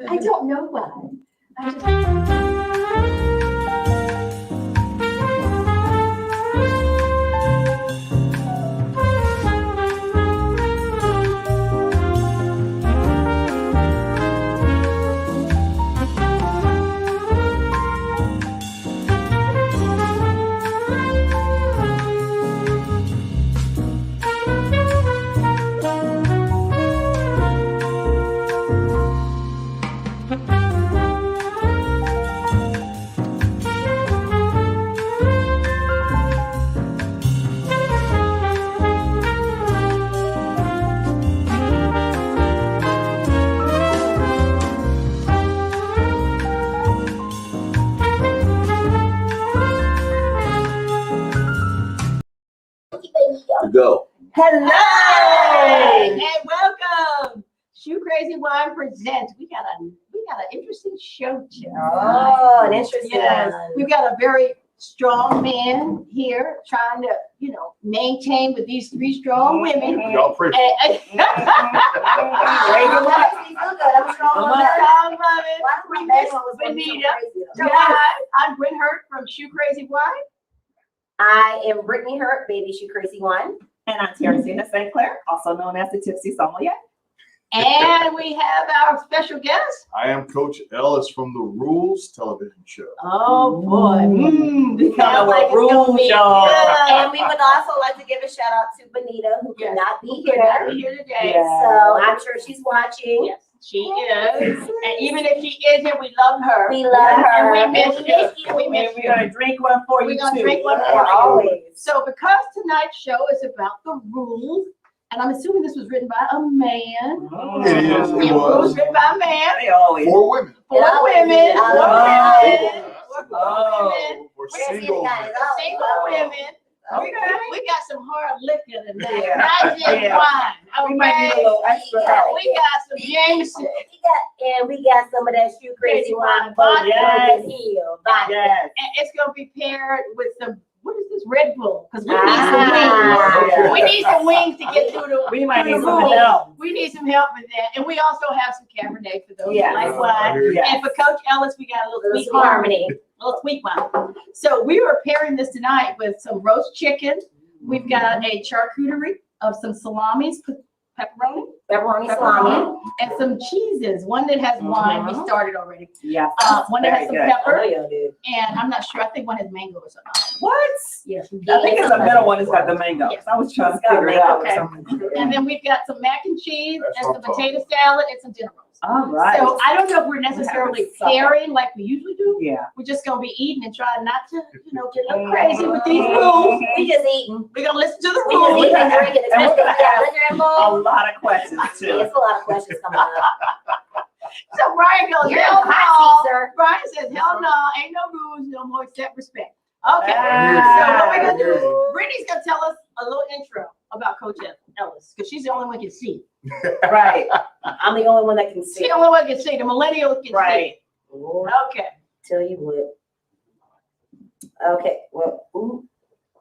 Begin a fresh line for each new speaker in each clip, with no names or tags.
I don't know why.
To go.
Hello and welcome. Shoe Crazy Wine presents. We got an interesting show tonight.
Oh, an interesting
Yes,
one.
we've got a very strong man here trying to, maintain with these three strong women.
Y'all pray for
And-
I'm strong on that.
Strong women.
Why
We
my
miss
best one was gonna be so
Benita.
crazy, though?
Yeah, I'm Bryn Hurt from Shoe Crazy Wine.
I am Brittany Hurt, Baby Shoe Crazy One.
And I'm Teresina St. Clair, also known as the Tipsy Sommelier.
And we have our special guest.
I am Coach Ellis from the Rulz television show.
Oh boy.
We coming with Rulz,
good.
y'all.
And we would also like to give a shout out to Benita, who
Yes.
cannot be
We're not
here.
here today.
Yeah.
So I'm sure she's watching.
Yes, she is. And even if she isn't, we love her.
We love her.
And we miss
And
you. We miss
We're
you.
gonna drink one for you
We're gonna
too.
drink one
Yeah,
for you.
always.
So because tonight's show is about the rules, and I'm assuming this was written by a man.
It is, it
Yeah,
was.
rules written by a man.
They always.
For women.
For
Yeah,
women.
I
For
love
women.
it.
For
Oh.
women.
For
Where's the
single
guys?
women.
Oh,
Single women.
Okay.
We got some hard liquor tonight.
Yeah.
Not just
Yeah.
wine.
We might need a
Okay.
little extra help.
We got some Jameson.
We got some of that Shoe Crazy One.
Vodka.
Yes.
Vodka.
Yes.
And it's gonna be paired with some, what is this, Red Bull? Because we need
Ah.
some wings.
Yeah.
We need some wings to get through the.
We might
through
need
the
some
rules.
help.
We need some help with that. And we also have some Cabernet for those
Yeah.
who like wine.
Yes.
And for Coach Ellis, we got a little sweet
Harmony.
little sweet wine. So we are pairing this tonight with some roast chicken. We've got a charcuterie of some salamis,
Pepperoni salami.
and some cheeses. One that has wine. We started already.
Yes.
One that has some pepper.
y'all did.
And I'm not sure. I think one has mango or something.
What?
Yes.
I think it's the middle one that's got the mango.
Yes.
I was trying to
It's got
figure it out.
mango.
for some reason.
And then we've got some mac and cheese
That's
and
what
some
I'm talking
potato salad and some dinner rolls.
All right.
So I don't know if we're necessarily
supper.
pairing like we usually do.
Yeah.
We're just gonna be eating and trying not to, get a little crazy with these rules.
We just eating.
We're gonna listen to the
We just
rules.
eating and drinking.
And we're
Especially
gonna
if we got
have
liquor
A
involved.
lot of questions
Yeah,
too.
it's a lot of questions coming up.
So Brian goes,
You're
hell
in the hot seat,
no.
sir.
Brian says, hell no, ain't no rules no more except respect. Okay,
Ah.
so what we're gonna do is Brittany's gonna tell us a little intro about Coach Ellis, because she's the only one who can see.
Right.
I'm the only one that can
She's
see.
the only one who can see. The millennials can
Right.
Lord,
see. Okay.
tell you what. Okay, well, ooh,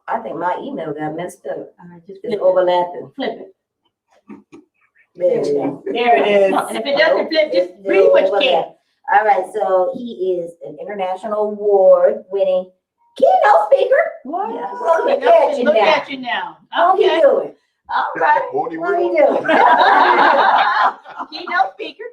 I think my email got messed up.
All right, just
It's
flip
overlapping.
it.
There it is.
There it is.
And if it doesn't flip, just read what you can.
All right, so he is an international award-winning keynote speaker.
What?
Yeah, well, look at you
Look
now.
at you now.
How you
Okay.
doing?
All right.
Won't he
What are you
will?
doing?
Keynote speaker.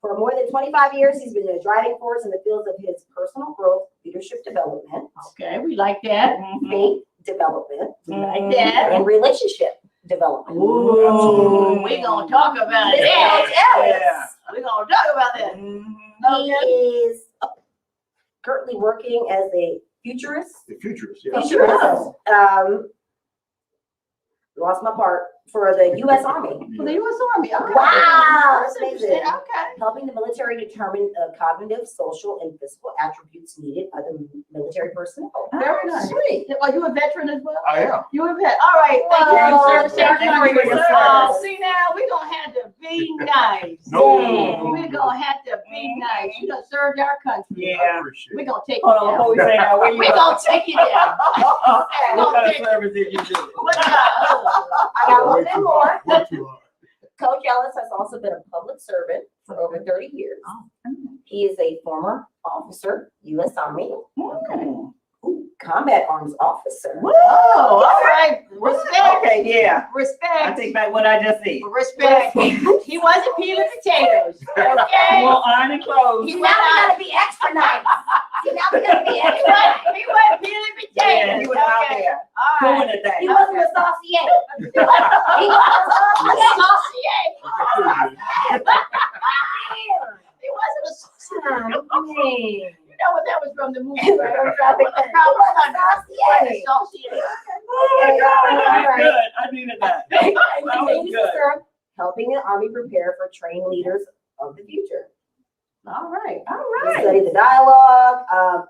For more than 25 years, he's been a driving force in the fields of his personal growth, leadership development,
Okay, we like that.
faith development,
We like that.
and relationship development.
Ooh, we gonna talk about
Mr. Coach
that.
Ellis.
Yeah.
We gonna talk about that.
He is currently working as a futurist.
The futurist, yeah.
Futurist. Lost my part for the U.S. Army.
For the U.S. Army. All right.
Wow,
That's
that's
interesting.
amazing.
Okay.
Helping the military determine cognitive, social, and physical attributes needed by the military personnel.
Very nice. Sweet. Are you a veteran as well?
I am.
You a vet. All right. Thank you for your
Wow.
service. Thank you for
Thank you
your
for your
service.
service.
See now, we're gonna have to be nice.
No.
We're gonna have to be nice. You done served our country.
I
Yeah.
appreciate
We're
it.
gonna take you
Hold on,
down.
before we say that, where you
We're
go?
gonna take you down.
What kind of service did you do?
What about
I got one thing more.
Work too hard.
Coach Ellis has also been a public servant for over 30 years.
Oh.
He is a former officer, U.S. Army,
Okay.
combat arms officer.
Whoa,
All right. Respect.
Okay, yeah. I
Respect.
take back what I just said.
Respect. He wasn't peeling potatoes. Okay.
Well, iron and clothes.
He
Now we
went out.
gotta be extra nice. See, now we gotta be
He
extra nice.
wasn't peeling potatoes.
Yeah, he was out
Okay.
there
All
doing
right.
the thing.
He wasn't a saucier. He wasn't a saucier.
He wasn't a saucier.
Man.
You know what that was from the movie?
He
right?
wasn't a saucier.
Saucier.
Okay, all right.
Good, I needed that. That was
Continues to
good.
serve, helping the Army prepare for trained leaders of the future.
All right.
All
He
right.
studied the dialogue.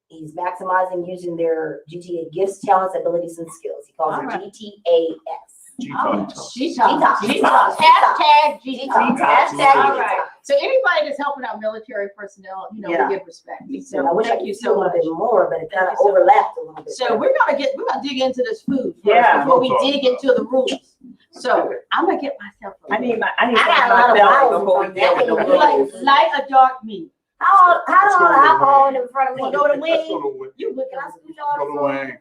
He's maximizing using their GTA gifts, talents, abilities, and skills. He calls
All
it
right.
GTAS.
Oh,
G-Talk.
G-Talk.
G-Talk.
G-Talk. Hashtag G-Talk.
Hashtag
All
G-Talk.
right. So anybody that's helping out military personnel, you know,
Yeah.
we give respect.
I
So
wish I
thank
could
you
see a
so
little
much.
bit more, but it kind
Thank
of
you so much.
overlapped a little bit.
So we're gonna dig into this food first
Yeah.
before we
We'll talk
dig
about
into the rules. So I'm gonna get myself.
I need
I
some
got a
of
lot
my
of
belly
bottles
before we
in
deal with the
front of
You
me.
rules.
like light or dark meat?
How long alcohol in front of me?
Wanna go to
Let's
wing?
go to Wing.
You look
Can I
at
scoot y'all
Go to Wing.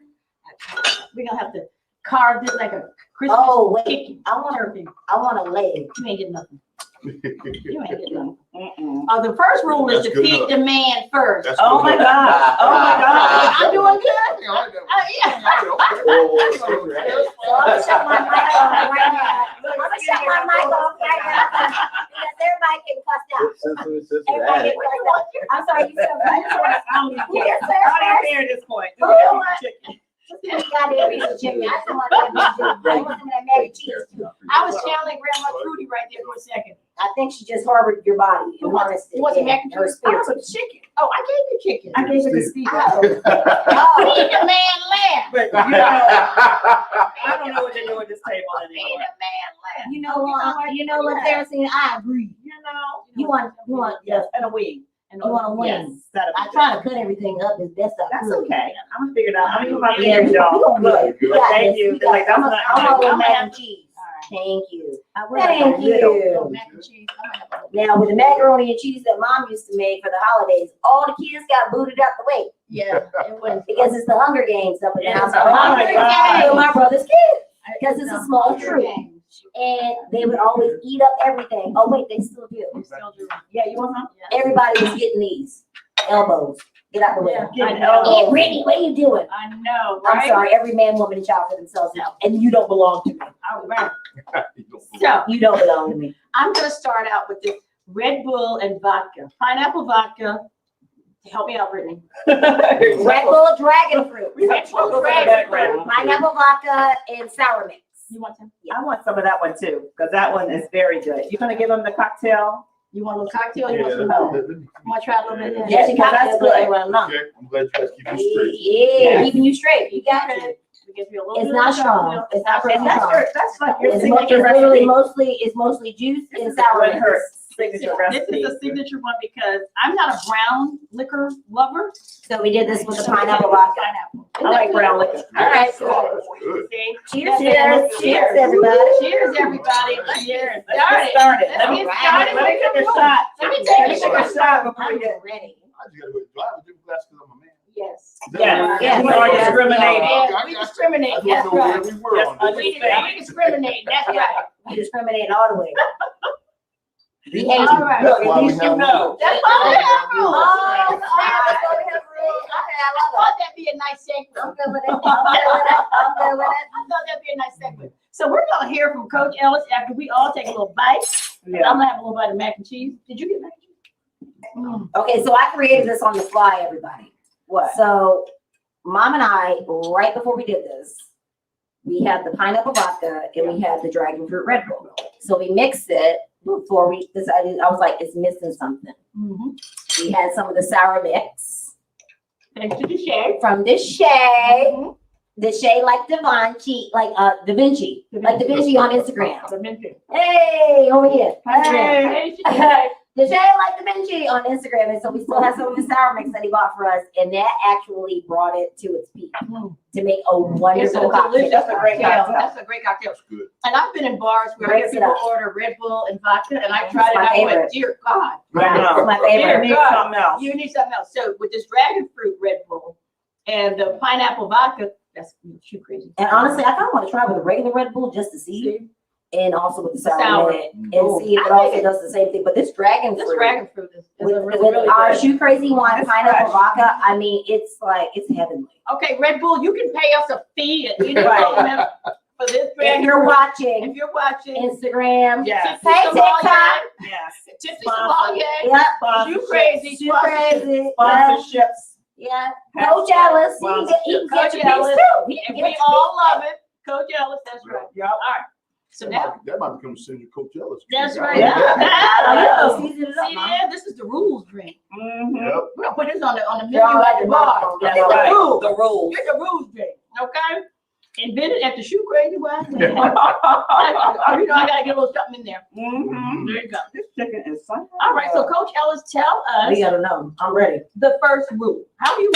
We're gonna have to carve this like a Christmas
Oh, wait.
chicken.
I want
Turkey.
a leg.
You ain't getting nothing. You ain't getting nothing.
Mm-mm.
The first rule is
That's
to
good
feed
enough.
the man first.
That's
Oh my
good.
God. Oh my God.
I'm doing good.
Yeah, I like that
Yeah.
one.
So I'm gonna shut my mic off right now. I'm gonna shut my mic off right now. Because everybody can cuss out. Everybody can cuss out. I'm sorry, you said right.
I don't even care.
Yes, sir.
I don't even care at this point.
Oh,
Just give me
what?
chicken.
Goddamn piece of chicken. I just want that piece of chicken. I want some of that mac and cheese too.
I was channeling Grandma Trudy right there for a second.
I think she just harbored your body and harnessed it.
You want some
Yeah,
mac and
her
cheese?
spirit.
I want some chicken. Oh, I gave you chicken.
I gave it to Steve.
Oh.
Feed the man lamb.
But you know, I don't know what they do at this table
Feed
anymore.
the man lamb.
You know what, Saracen? I agree.
You know.
You want,
Yes, and a wing.
And
you want to win.
Yes, that'll
I
be
try
good.
to cut everything up as best I
That's
could.
okay. I'm gonna figure it out. I'm gonna use my
Yeah,
fingers, y'all.
we gonna get it.
Good.
We got
Thank
this.
you.
We got
Like,
this.
that's
I'm
not-
gonna go
I'm
mac
gonna
and cheese. Thank you.
I
Thank you.
Mac and cheese. I'm gonna have a-
Now, with the macaroni and cheese that Mom used to make for the holidays, all the kids got booted out the way
Yeah, it was.
because it's the Hunger Games up in the
Yeah,
house.
the Hunger
Games. My brother's kids, because it's
The
a small
Hunger
troop,
Games.
and they would always eat up everything. Oh wait, they still do.
We still do.
Yeah, you want some?
Yeah.
Everybody was getting these elbows. Get out the way.
Yeah,
Getting
I know.
Hey, Brittany, what are you doing?
I know,
I'm
right?
sorry, every man, woman, and child for themselves, and you don't belong to me.
All right. So
You don't belong to me.
I'm gonna start out with this Red Bull and vodka, pineapple vodka. Help me out, Brittany.
Red Bull Dragon Fruit,
We have chocolates in the background.
pineapple vodka, and sour mix.
You want some?
I want some of that one too, because that one is very good. You gonna give them the cocktail?
You want a little cocktail? Or you
Yeah,
want some milk? Want to try a little bit?
Yes, you got
that's
that
good.
good. Well, no.
Okay, I'm glad you guys keep me straight.
Yeah, keeping you straight. You got it.
We give you a little
It's
bit
not
of
strong.
cocktail.
It's not
Okay,
really
That's
strong.
your, that's like your
It's
signature
literally
recipe.
mostly juice
This
and
is
sour
what
mix.
her signature
This
recipe.
is a signature one because I'm not a brown liquor lover.
So we did this with the
So we did it
pineapple
with
vodka.
pineapple.
I like brown liquor.
All right,
Oh, that's good.
See?
Cheers,
Cheers.
cheers, everybody.
Cheers, everybody. Let's get
Let's get
started.
started.
Let's
Let me
get started.
let me take a shot.
Let me
Let
take
me
a
take a
shot.
shot before we
I'm
get.
ready.
I just gotta do a different glass because I'm a man.
Yes.
Yeah,
Yeah.
we are discriminating.
Yeah, we discriminate.
I just
That's
want to know where
right.
we were
Yes,
on this.
We discriminate. That's right.
You discriminate all the way.
These
All
two-
right.
that's
Look,
why
at
we
least you
have
know.
rules.
That's why we have rules.
Oh,
I
I
thought that'd be a nice segue.
I'm good with it. I'm good with it. I'm good with it.
I thought that'd be a nice segue. So we're gonna hear from Coach Ellis after we all take a little bite.
Yeah.
I'm gonna have a little bite of mac and cheese. Did you get mac and cheese?
Okay, so I created this on the fly, everybody.
What?
So Mom and I, right before we did this, we had the pineapple vodka and we had the dragon fruit Red Bull. So we mixed it before we decided. I was like, it's missing something.
Mm-hmm.
We had some of the sour mix
Thanks to the shade.
from the Shay. The Shay like Da Vinci, like Da Vinci on Instagram. Hey, over here.
Hey.
Hey, she did.
the Jay like the Benji on Instagram, and so we still have some of the sour mix that he bought for us, and that actually brought it to its peak to make a
It's a
wonderful cocktail.
delicious
That's a great
cocktail.
cocktail.
That's a great cocktail.
That's good.
And I've been in bars where I hear
Breaks it
people
up.
order Red Bull and vodka, and I
It's
tried it
my
and I went,
favorite.
dear God,
Wow, it's my
You
favorite.
need something else.
you need something else. So with this dragon fruit Red Bull and the pineapple vodka, that's too crazy.
And honestly, I kind of want to try with a regular Red Bull just to see, and also with the sour
Sour.
in it, and
Ooh.
see if it
I
also
think
does the same thing. But this dragon
This
fruit,
dragon fruit is
with,
a really,
with
really
our
good.
Shoe Crazy wine,
It's
pineapple
fresh.
vodka, I mean, it's like, it's heavenly.
Okay, Red Bull, you can pay us a fee and
Right.
for this
If
dragon
you're
fruit.
watching
If you're watching,
Instagram,
Yes.
Tipsy
Hey,
Sommelier,
TikTok.
Yes.
Tipsy
Sponsor.
Sommelier,
yep,
Shoe Crazy,
Shoe Crazy,
Sponsorships.
yeah. Coach Ellis, he can get
Coach
your piece
Ellis.
too. He can
and
get
we
your
all love it. Coach Ellis, that's right.
Yep.
All right. So now,
That might become senior Coach Ellis.
that's
Yeah.
right.
Yeah.
Oh,
See
yeah, season it up, Mom.
there, this is the rules drink.
Mhm.
Yep.
We're gonna put this on the menu
Draw
at
like
the
the
bar.
microphone.
This
That's
is the
right.
rules.
The rules.
Here's the rules drink, okay? Invented at the Shoe Crazy Wine. Oh, you know, I gotta get a little something in there.
Mhm.
There you go.
This chicken is something.
All right, so Coach Ellis, tell us
We gotta know. I'm ready.
the first rule. How do you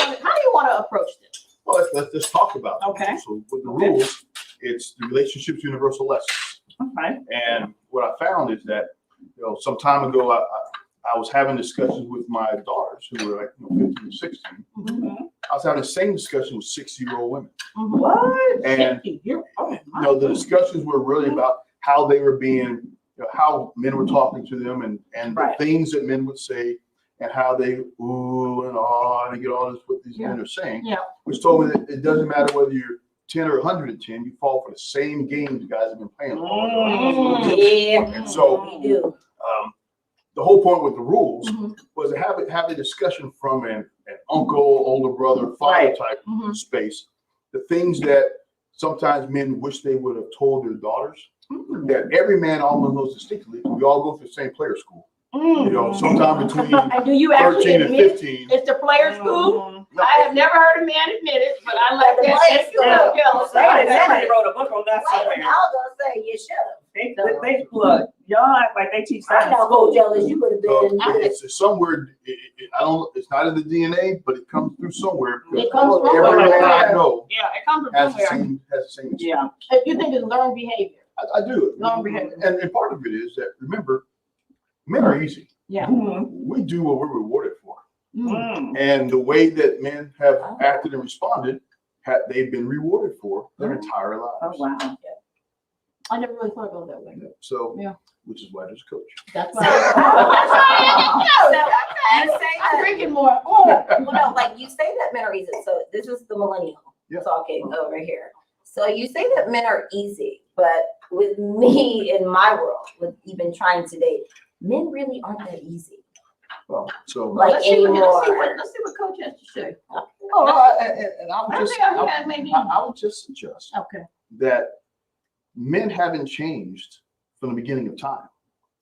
want to approach this?
Well, let's talk about it.
Okay.
So with the
Okay.
rules, it's the relationships universal lessons.
Okay.
And what I found is that, some time ago, I was having discussions with my daughters who were like 15 and 16.
Mhm.
I was having the same discussion with 60-year-old women.
What?
And, the discussions were really about how they were being, how men were talking to them and
Right.
the things that men would say and how they ooh and ah and get all this what these men are saying.
Yeah.
Which told me that it doesn't matter whether you're 10 or 110, you fall for the same games you guys have been playing all your lives.
Yeah.
And so
We do.
the whole point with the rules
Mhm.
was to have a discussion from an uncle, older brother, father
Right.
type
Mhm.
space. The things that sometimes men wish they would have told their daughters, that every man almost knows distinctly. We all go through the same player school. Sometime between
And do you actually
13 and
admit it?
15.
It's the player school?
Mhm.
No,
I have never heard a man admit it, but I like
The
that.
player
Thank you,
school.
Coach Ellis.
Somebody wrote a book on that
Wait,
somewhere.
I was gonna say, you should have.
They look, y'all act like they teach
I
that in
know,
school.
Coach Ellis, you would have
So
been.
it's somewhere. I don't. It's not in the DNA, but it comes through somewhere.
It comes from
Every man I
somewhere.
know
Yeah, it comes from
has the
somewhere.
same. Experience.
Yeah.
You think it's learned behavior?
I do it.
Learned behavior.
And part of it is that, remember, men are easy.
Yeah.
Mhm.
We do what we're rewarded for.
Mm.
Mm.
And the way that men have acted and responded, they've been rewarded for their entire
Oh,
lives.
wow.
I never really thought about it that way.
So,
Yeah.
which is why there's a coach.
That's
So-
why.
You say
I'm
that,
drinking more.
well, no, like you say that men are easy. So this is the millennial
Yeah.
talking over here. So you say that men are easy, but with me in my world, with even trying to date, men really aren't that easy.
Well, so,
Like
Let's see
anymore.
what Coach has to say.
and I would
I
just,
think I have maybe.
I would just suggest
Okay.
that men haven't changed from the beginning of time.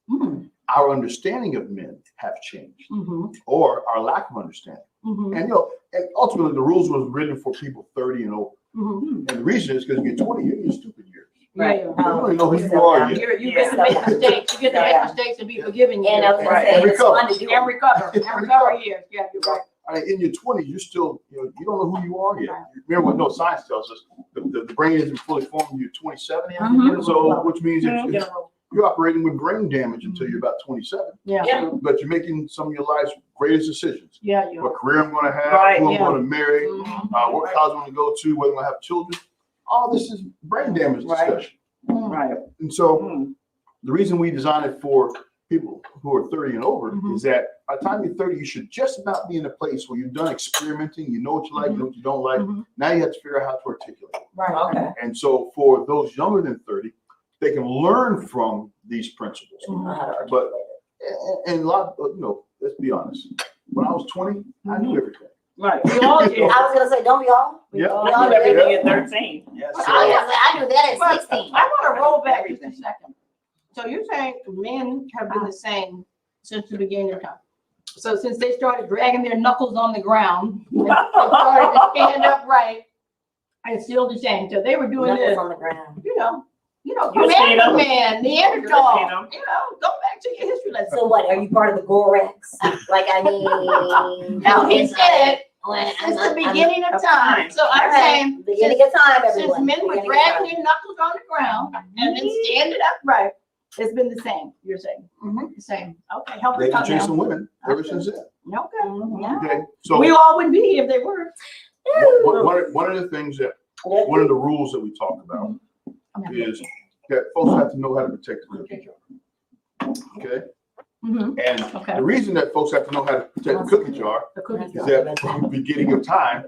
Mm.
Our understanding of men have changed,
Mm-hmm.
or our lack of understanding.
Mm-hmm.
And and ultimately, the rules was written for people 30 and over.
Mm-hmm.
And the reason is because you get 20, you're in your stupid years.
Right.
You don't even know who you are yet.
You get to make mistakes. You get to make mistakes and be forgiven.
And I was gonna
Right.
say,
And
it's fun to do.
And recover. And recover years. Yeah, you're right.
I mean, in your 20s, you're still, you don't know who you are yet. Remember what science tells us, the brain isn't fully formed until you're 27.
Mhm.
So, which means
Mhm.
if you're operating with brain damage until you're about 27,
Yeah.
but you're making some of your life's greatest decisions.
Yeah, you
What career I'm going to have,
Right,
who I'm
yeah.
going to marry,
Mhm.
what college I'm going to go to, whether I'm going to have children. All this is brain damage
Right.
discussion.
Right.
And so
Mm.
the reason we designed it for people who are 30 and over
Mhm.
is that by the time you're 30, you should just about be in a place where you've done experimenting, you know what you like, you know what you don't like.
Mhm.
Now you have to figure out how to articulate it.
Right.
Okay.
And so for those younger than 30, they can learn from these principles.
Mhm.
Know how to
But
articulate it.
and a lot, let's be honest. When I was 20, I knew everything.
Right.
We all do.
I was gonna say, don't we all?
Yeah.
We
I
all
knew everything
do.
at 13.
Yeah,
I was gonna say, I knew that
But
at 16.
I want to roll back just a second. So you're saying men have been the same since the beginning of time. So since they started dragging their knuckles on the ground, and they started to stand upright, and still the same. So they were doing
Knuckles
this,
on the ground.
you know, You know,
You seen
Commander
them.
Man,
You
Neanderthal,
seen them.
you know, go back to your history lesson.
So what, are you part of the Gorex? Like, I mean.
No, he said,
Well,
since the beginning of time, so I'm
Alright,
saying,
beginning of time,
since
everyone.
men were
Beginning of
dragging
time.
their knuckles on the ground and then standing upright, it's been the same, you're saying? The same, okay, help us
They've been
out
chasing
now.
women ever since then.
Okay, yeah.
Okay, so
We all wouldn't be here if they were.
one of the things that, one of the rules that we talk about is that folks have to know how to protect the cookie jar. Okay?
Mhm.
And
Okay.
the reason that folks have to know how to protect the cookie jar
The cookie
is
jar.
that from the beginning of time,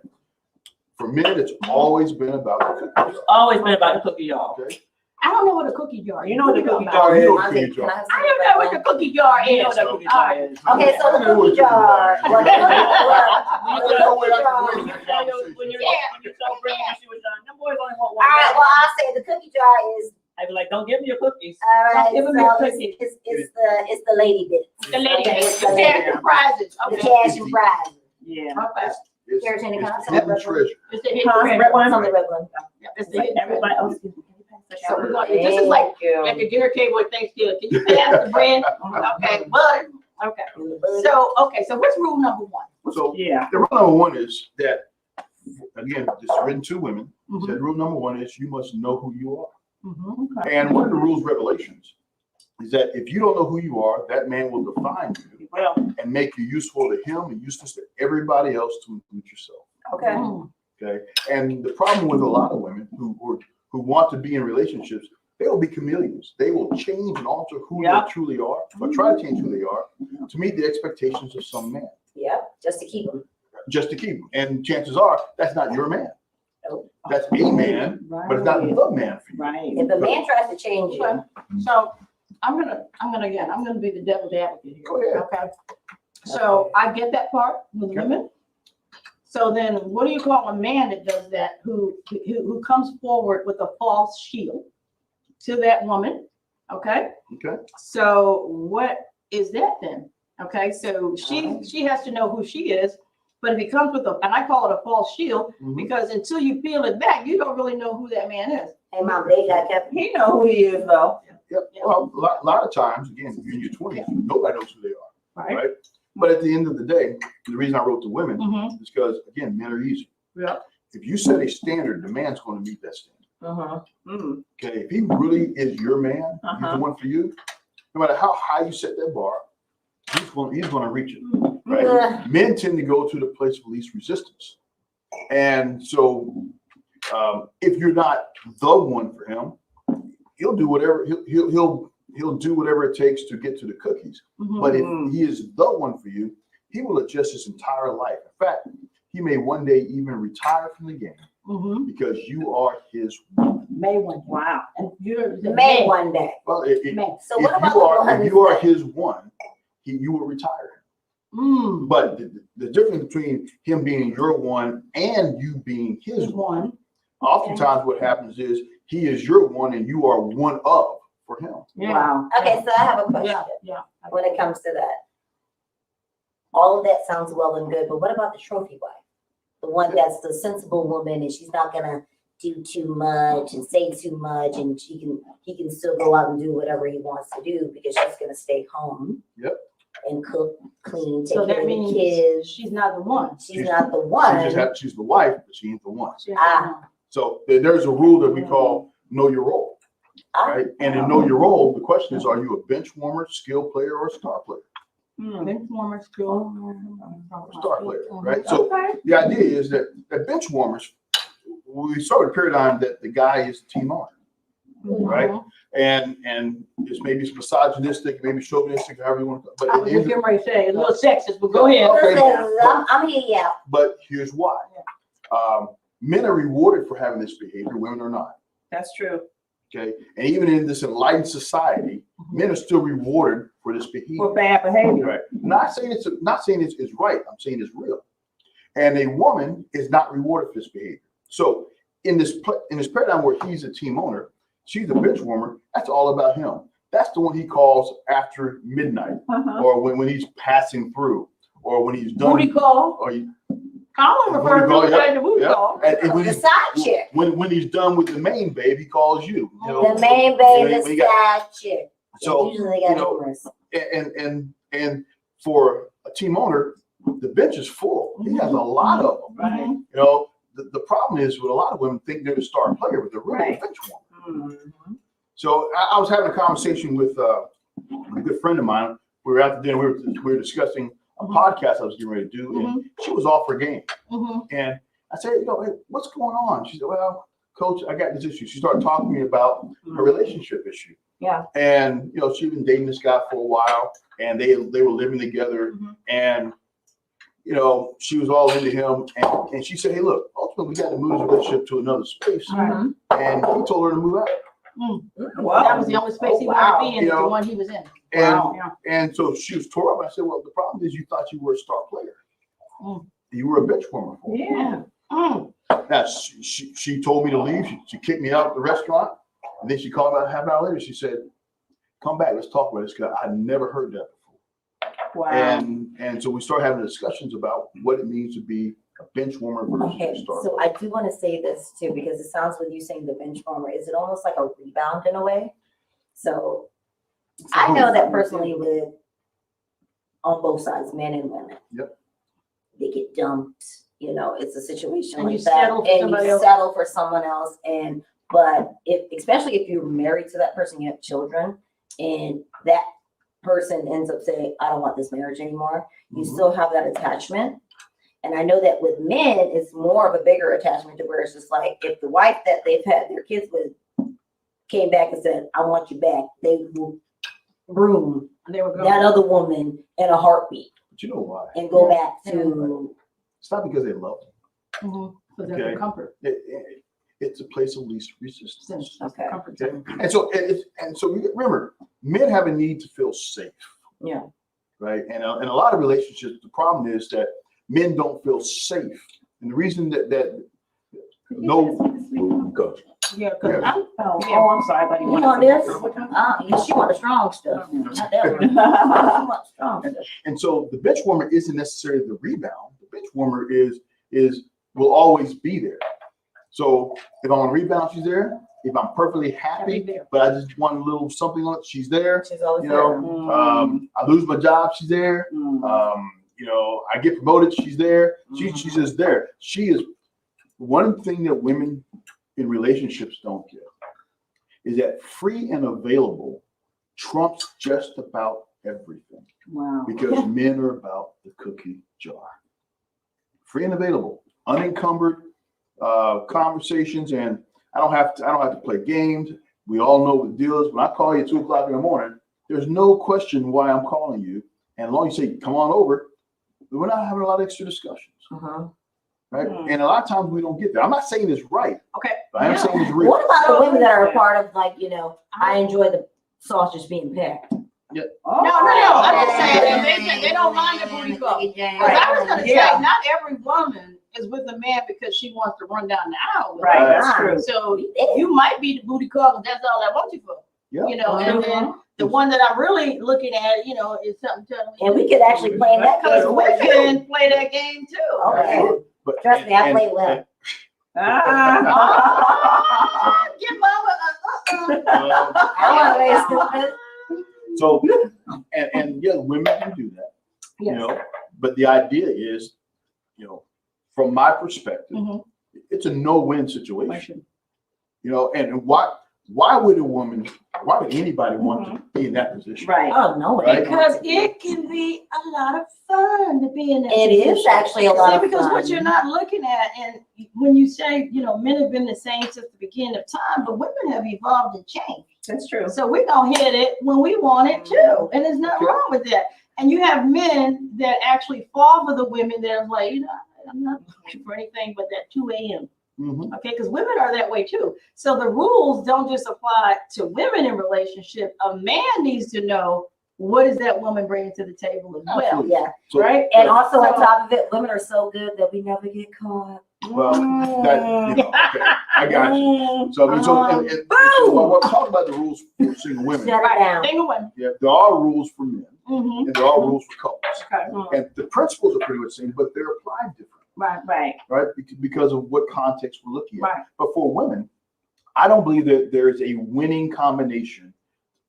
for men, it's always been about the cookie jar.
Always been about the cookie jar.
Okay?
I don't know what a cookie jar is.
You know what the cookie
Oh,
jar
you
is.
know
I
cookie
think-
jar.
can I have
I
some
don't know what
of
the cookie jar
You know
is.
what the cookie
All
jar
right.
is.
Okay, so the
I know what
cookie jar.
cookie
Well, the
jar is.
cookie
There's no way I can
jar.
win this conversation.
When you're
Yeah.
so bringing when she was done, them boys only want
All
one.
right, well, I'll say the cookie jar is,
I'd be like, don't give me your cookies.
all right,
Give 'em
so
your
it's,
cookie.
it's the lady bit.
The lady,
Okay, it's
the
the lady.
character prizes.
The
Okay.
cash and prize.
Yeah.
Okay.
It's
Carrot and
it's
concept.
the hidden treasure.
It's the
Huh?
hidden
Red one?
It's on the red one.
It's
It's
the
like
hidden
everybody
treasure.
else.
So we're going, this is like at the dinner table at Thanksgiving. Can you pass the bread? Okay, butter. Okay. So, okay, so what's rule number one?
So
Yeah.
the rule number one is that, again, it's written to women.
Mhm.
Said rule number one is you must know who you are.
Mhm.
And one of the rules revelations is that if you don't know who you are, that man will define you
Well,
and make you useful to him and useless to everybody else, to include yourself.
Okay.
Mm.
Okay. And the problem with a lot of women who want to be in relationships, they will be chameleons. They will change and alter who
Yeah.
they truly are, or try to change who they are to meet the expectations of some man,
Yep, just to keep them.
just to keep them. And chances are that's not your man.
Nope.
That's a man, but it's not the man for you.
right.
If a man tries to change
Okay.
you,
So I'm gonna be the devil's advocate here.
Go ahead.
Okay. So I get that part with
Okay.
women. So then what do you call a man that does that, who comes forward with a false shield to that woman? Okay.
Okay.
So what is that then? Okay, so she has to know who she is, but if he comes with and I call it a false shield,
Mhm.
because until you peel it back, you don't really know who that man is.
hey, mom, they got kept.
He know who he is though.
Yep. Well, a lot of times, again, you're in your 20s, nobody knows who they are,
Right?
right? But at the end of the day, the reason I wrote to women
Mm-hmm.
is because, again, men are easy.
Yeah.
If you set a standard, the man's going to meet that standard.
Uh-huh. Mm.
Okay. If he really is your man, he's
Uh-huh.
the one for you. No matter how high you set that bar, he's going to reach it. Right?
Ugh.
Men tend to go to the place of least resistance, and so if you're not the one for him, he'll do whatever he'll do whatever it takes to get to the cookies.
Mm-hmm.
But if he is the one for you, he will adjust his entire life. In fact, he may one day even retire from the game
Mm-hmm.
because you are his woman.
May one.
Wow.
And you're the
May
man.
one day.
Well,
May.
So what about
if
the one
you are
that-
his one, you will retire him.
Mm.
But the difference between him being your one and you being his
There's
one,
one.
oftentimes what happens is he is your one and you are one of for him.
Yeah.
Wow.
Okay, so I have a question
Yeah, yeah.
when it comes to that. All of that sounds well and good, but what about the trophy wife? The one that's the sensible woman and she's not gonna do too much and say too much and he can still go out and do whatever he wants to do because she's gonna stay home.
Yep.
And cook, clean, take
So
care
that
of the
means
kids.
she's not the one.
She's not the one.
She's the wife, but she ain't the one.
She's
Ah.
So there's a rule that we call know your role,
Ah,
right? And in know your role, the question is, are you a bench warmer, skill player, or a star player?
Mm. Benchwarmers, skill.
Star player, right? So
Okay.
the idea is that bench warmers, we started a paradigm that the guy is the team owner, right?
Mhm.
And it's maybe misogynistic, maybe chauvinistic, however you want to. But
I
at
was
the
just
end of-
getting ready to say, a little sexist, but go ahead.
Okay.
I'm here, yeah.
but here's why. Men are rewarded for having this behavior, women are not.
That's true.
Okay. And even in this enlightened society, men are still rewarded for this behavior.
For bad behavior.
Right. Not saying it's right. I'm saying it's real. And a woman is not rewarded for this behavior. So in this paradigm where he's a team owner, she's a bench warmer. That's all about him. That's the one he calls after midnight,
Uh-huh.
or when he's passing through, or when he's done.
Booty call.
Or he,
Colin referred to it as the booty call.
And when
The
he's,
side chick.
when he's done with the main babe, he calls you. You know?
The main babe,
Yeah,
the
we got-
side chick.
So,
Usually they
you
got
know,
numerous.
and for a team owner, the bench is full. He has a lot of them.
Right.
You know, the problem is with a lot of women think they're the star player, but they're really
Right.
a bench woman.
Mhm.
So I was having a conversation with a good friend of mine. We were out to dinner. We were discussing a podcast I was getting ready to do, and she was off her game. And I said, you know, hey, what's going on? She said, well, Coach, I got this issue. She started talking to me about a relationship issue.
Yeah.
And you know, she'd been dating this guy for a while, and they were living together, and you know, she was all into him, and she said, hey, look, ultimately we got to move the relationship to another space.
Mhm.
And he told her to move out.
That was the only space he wanted to be in,
You
is the
know,
one he was in.
And and so she was tore up. I said, well, the problem is you thought you were a star player. You were a bench warmer for him.
Yeah.
Now she told me to leave. She kicked me out of the restaurant, and then she called about half an hour later. She said, come back, let's talk about this, because I never heard that before.
Wow.
And so we started having discussions about what it means to be a bench warmer versus
Okay,
a star.
so I do want to say this too, because it sounds with you saying the bench warmer, is it almost like a rebound in a way? So I know that personally with on both sides, men and women.
Yep.
They get dumped, you know, it's a situation
And
like
you
that.
settle for
And
somebody
you
else.
settle for someone else. But especially if you're married to that person, you have children, and that person ends up saying, I don't want this marriage anymore, you
Mhm.
still have that attachment. And I know that with men, it's more of a bigger attachment to where it's just like, if the wife that they've had their kids with came back and said, I want you back, they will broom
And they were
that
going.
other woman in a heartbeat
But you know why?
and go back to,
It's not because they love them.
So that's
Okay.
the comfort.
It's a place of least resistance.
Okay.
Comfort
Okay.
zone.
And so remember, men have a need to feel safe,
yeah.
right? And in a lot of relationships, the problem is that men don't feel safe, and the reason that go.
Yeah, because I'm,
Oh, I'm sorry, buddy.
You want this? She want the strong stuff. Not that one. She want strong stuff.
And so the bench warmer isn't necessarily the rebound. The bench warmer will always be there. So if I'm on rebound, she's there. If I'm perfectly happy,
there.
but I just want a little something on it, she's there.
She's always
You
there.
know, I lose my job, she's there. You know, I get promoted, she's there. She's just there. She is one thing that women in relationships don't get is that free and available trumps just about everything,
Wow.
because men are about the cookie jar. Free and available, unencumbered conversations, and I don't have to play games. We all know what the deal is. When I call you at 2:00 in the morning, there's no question why I'm calling you. And as long as you say, come on over, we're not having a lot of extra discussions. Right? And a lot of times we don't get that. I'm not saying it's right.
Okay.
But I am saying it's real.
What about the women that are a part of, like, you know, I enjoy the sausage being packed?
No, I'm just saying, they don't mind the booty call. Because I was gonna say,
Yeah.
not every woman is with a man because she wants to run down the aisle. with
Right,
him.
that's true.
So you might be the booty call, because that's all I want you for.
Yeah.
You know, and then the one that I'm really looking at, you know, is something telling me.
And we could actually play in that
Because
game.
women play that game too.
Okay.
But,
Trust me, I play well.
Get mama.
I want to raise stupid.
So, and yeah, women can do that, you know, but the idea is, you know, from my perspective, it's a no-win situation, you know, and why would anybody want to be in that position?
Right.
Oh, no.
Right.
Because it can be a lot of fun to be in that.
It is
position.
actually a lot
See,
of
because
fun.
what you're not looking at, and when you say, you know, men have been the same since the beginning of time, but women have evolved and changed.
That's true.
So we're gonna hit it when we want it too, and there's nothing wrong with that. And you have men that actually fall for the women that are like, you know, I'm not looking for anything but that 2 a.m. Okay, because women are that way too. So the rules don't just apply to women in relationship. A man needs to know what is that woman bringing to the table as well,
Absolutely.
Yeah.
So,
right?
And also on top of it, women are so good that we never get caught.
well, that, you know, okay, I got you. So, I mean, so when we're talking about the rules for single women,
Shut it down.
Single one.
yeah, there are rules for men
Mm-hmm.
and there are rules for couples.
Okay.
And the principles are pretty much the same, but they're applied differently.
Right.
Right.
right? Because of what context we're looking at.
Right.
But for women, I don't believe that there is a winning combination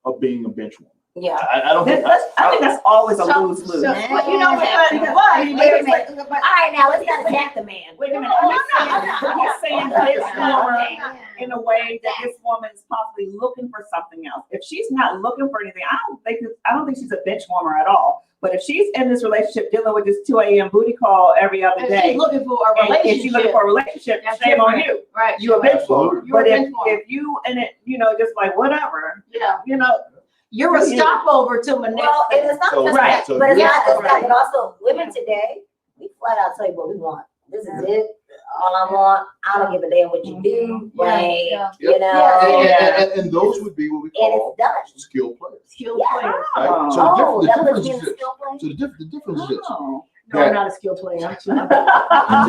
of being a bench woman.
Yeah.
I don't think.
I think that's always a
So-
lose-lose.
so- But you know what?
Wait a minute. All right, now let's not attack the man.
Wait a minute.
No,
He's saying this woman
Okay.
in a way that this woman is possibly looking for something else. If she's not looking for anything, I don't think she's a bench warmer at all. But if she's in this relationship dealing with this 2 a.m. booty call every other
If
day,
she's looking for a
and if she's looking
relationship,
for a relationship,
that's
shame on
different.
you.
right?
You're a bench
Absolutely.
warmer.
You're a
But
bench warmer.
if you in it, just like whatever,
Yeah,
you're
you're a stopover till my next.
Well, and it's not
So-
just
Right.
that,
so
but it's
you're-
not just that,
Right.
but also women today, we flat out tell you what we want. This is it. All I want. I don't give a damn what you do.
Yeah,
Like,
yeah.
you know,
Yeah.
And those would be what we
and
call
it's done.
skill players.
Skilled
Yeah.
player.
Right?
Oh.
So
Oh,
the
that
difference
puts me
is
in the
this.
skill play.
So the difference is this.
Oh.
No, I'm not a skilled player. I'm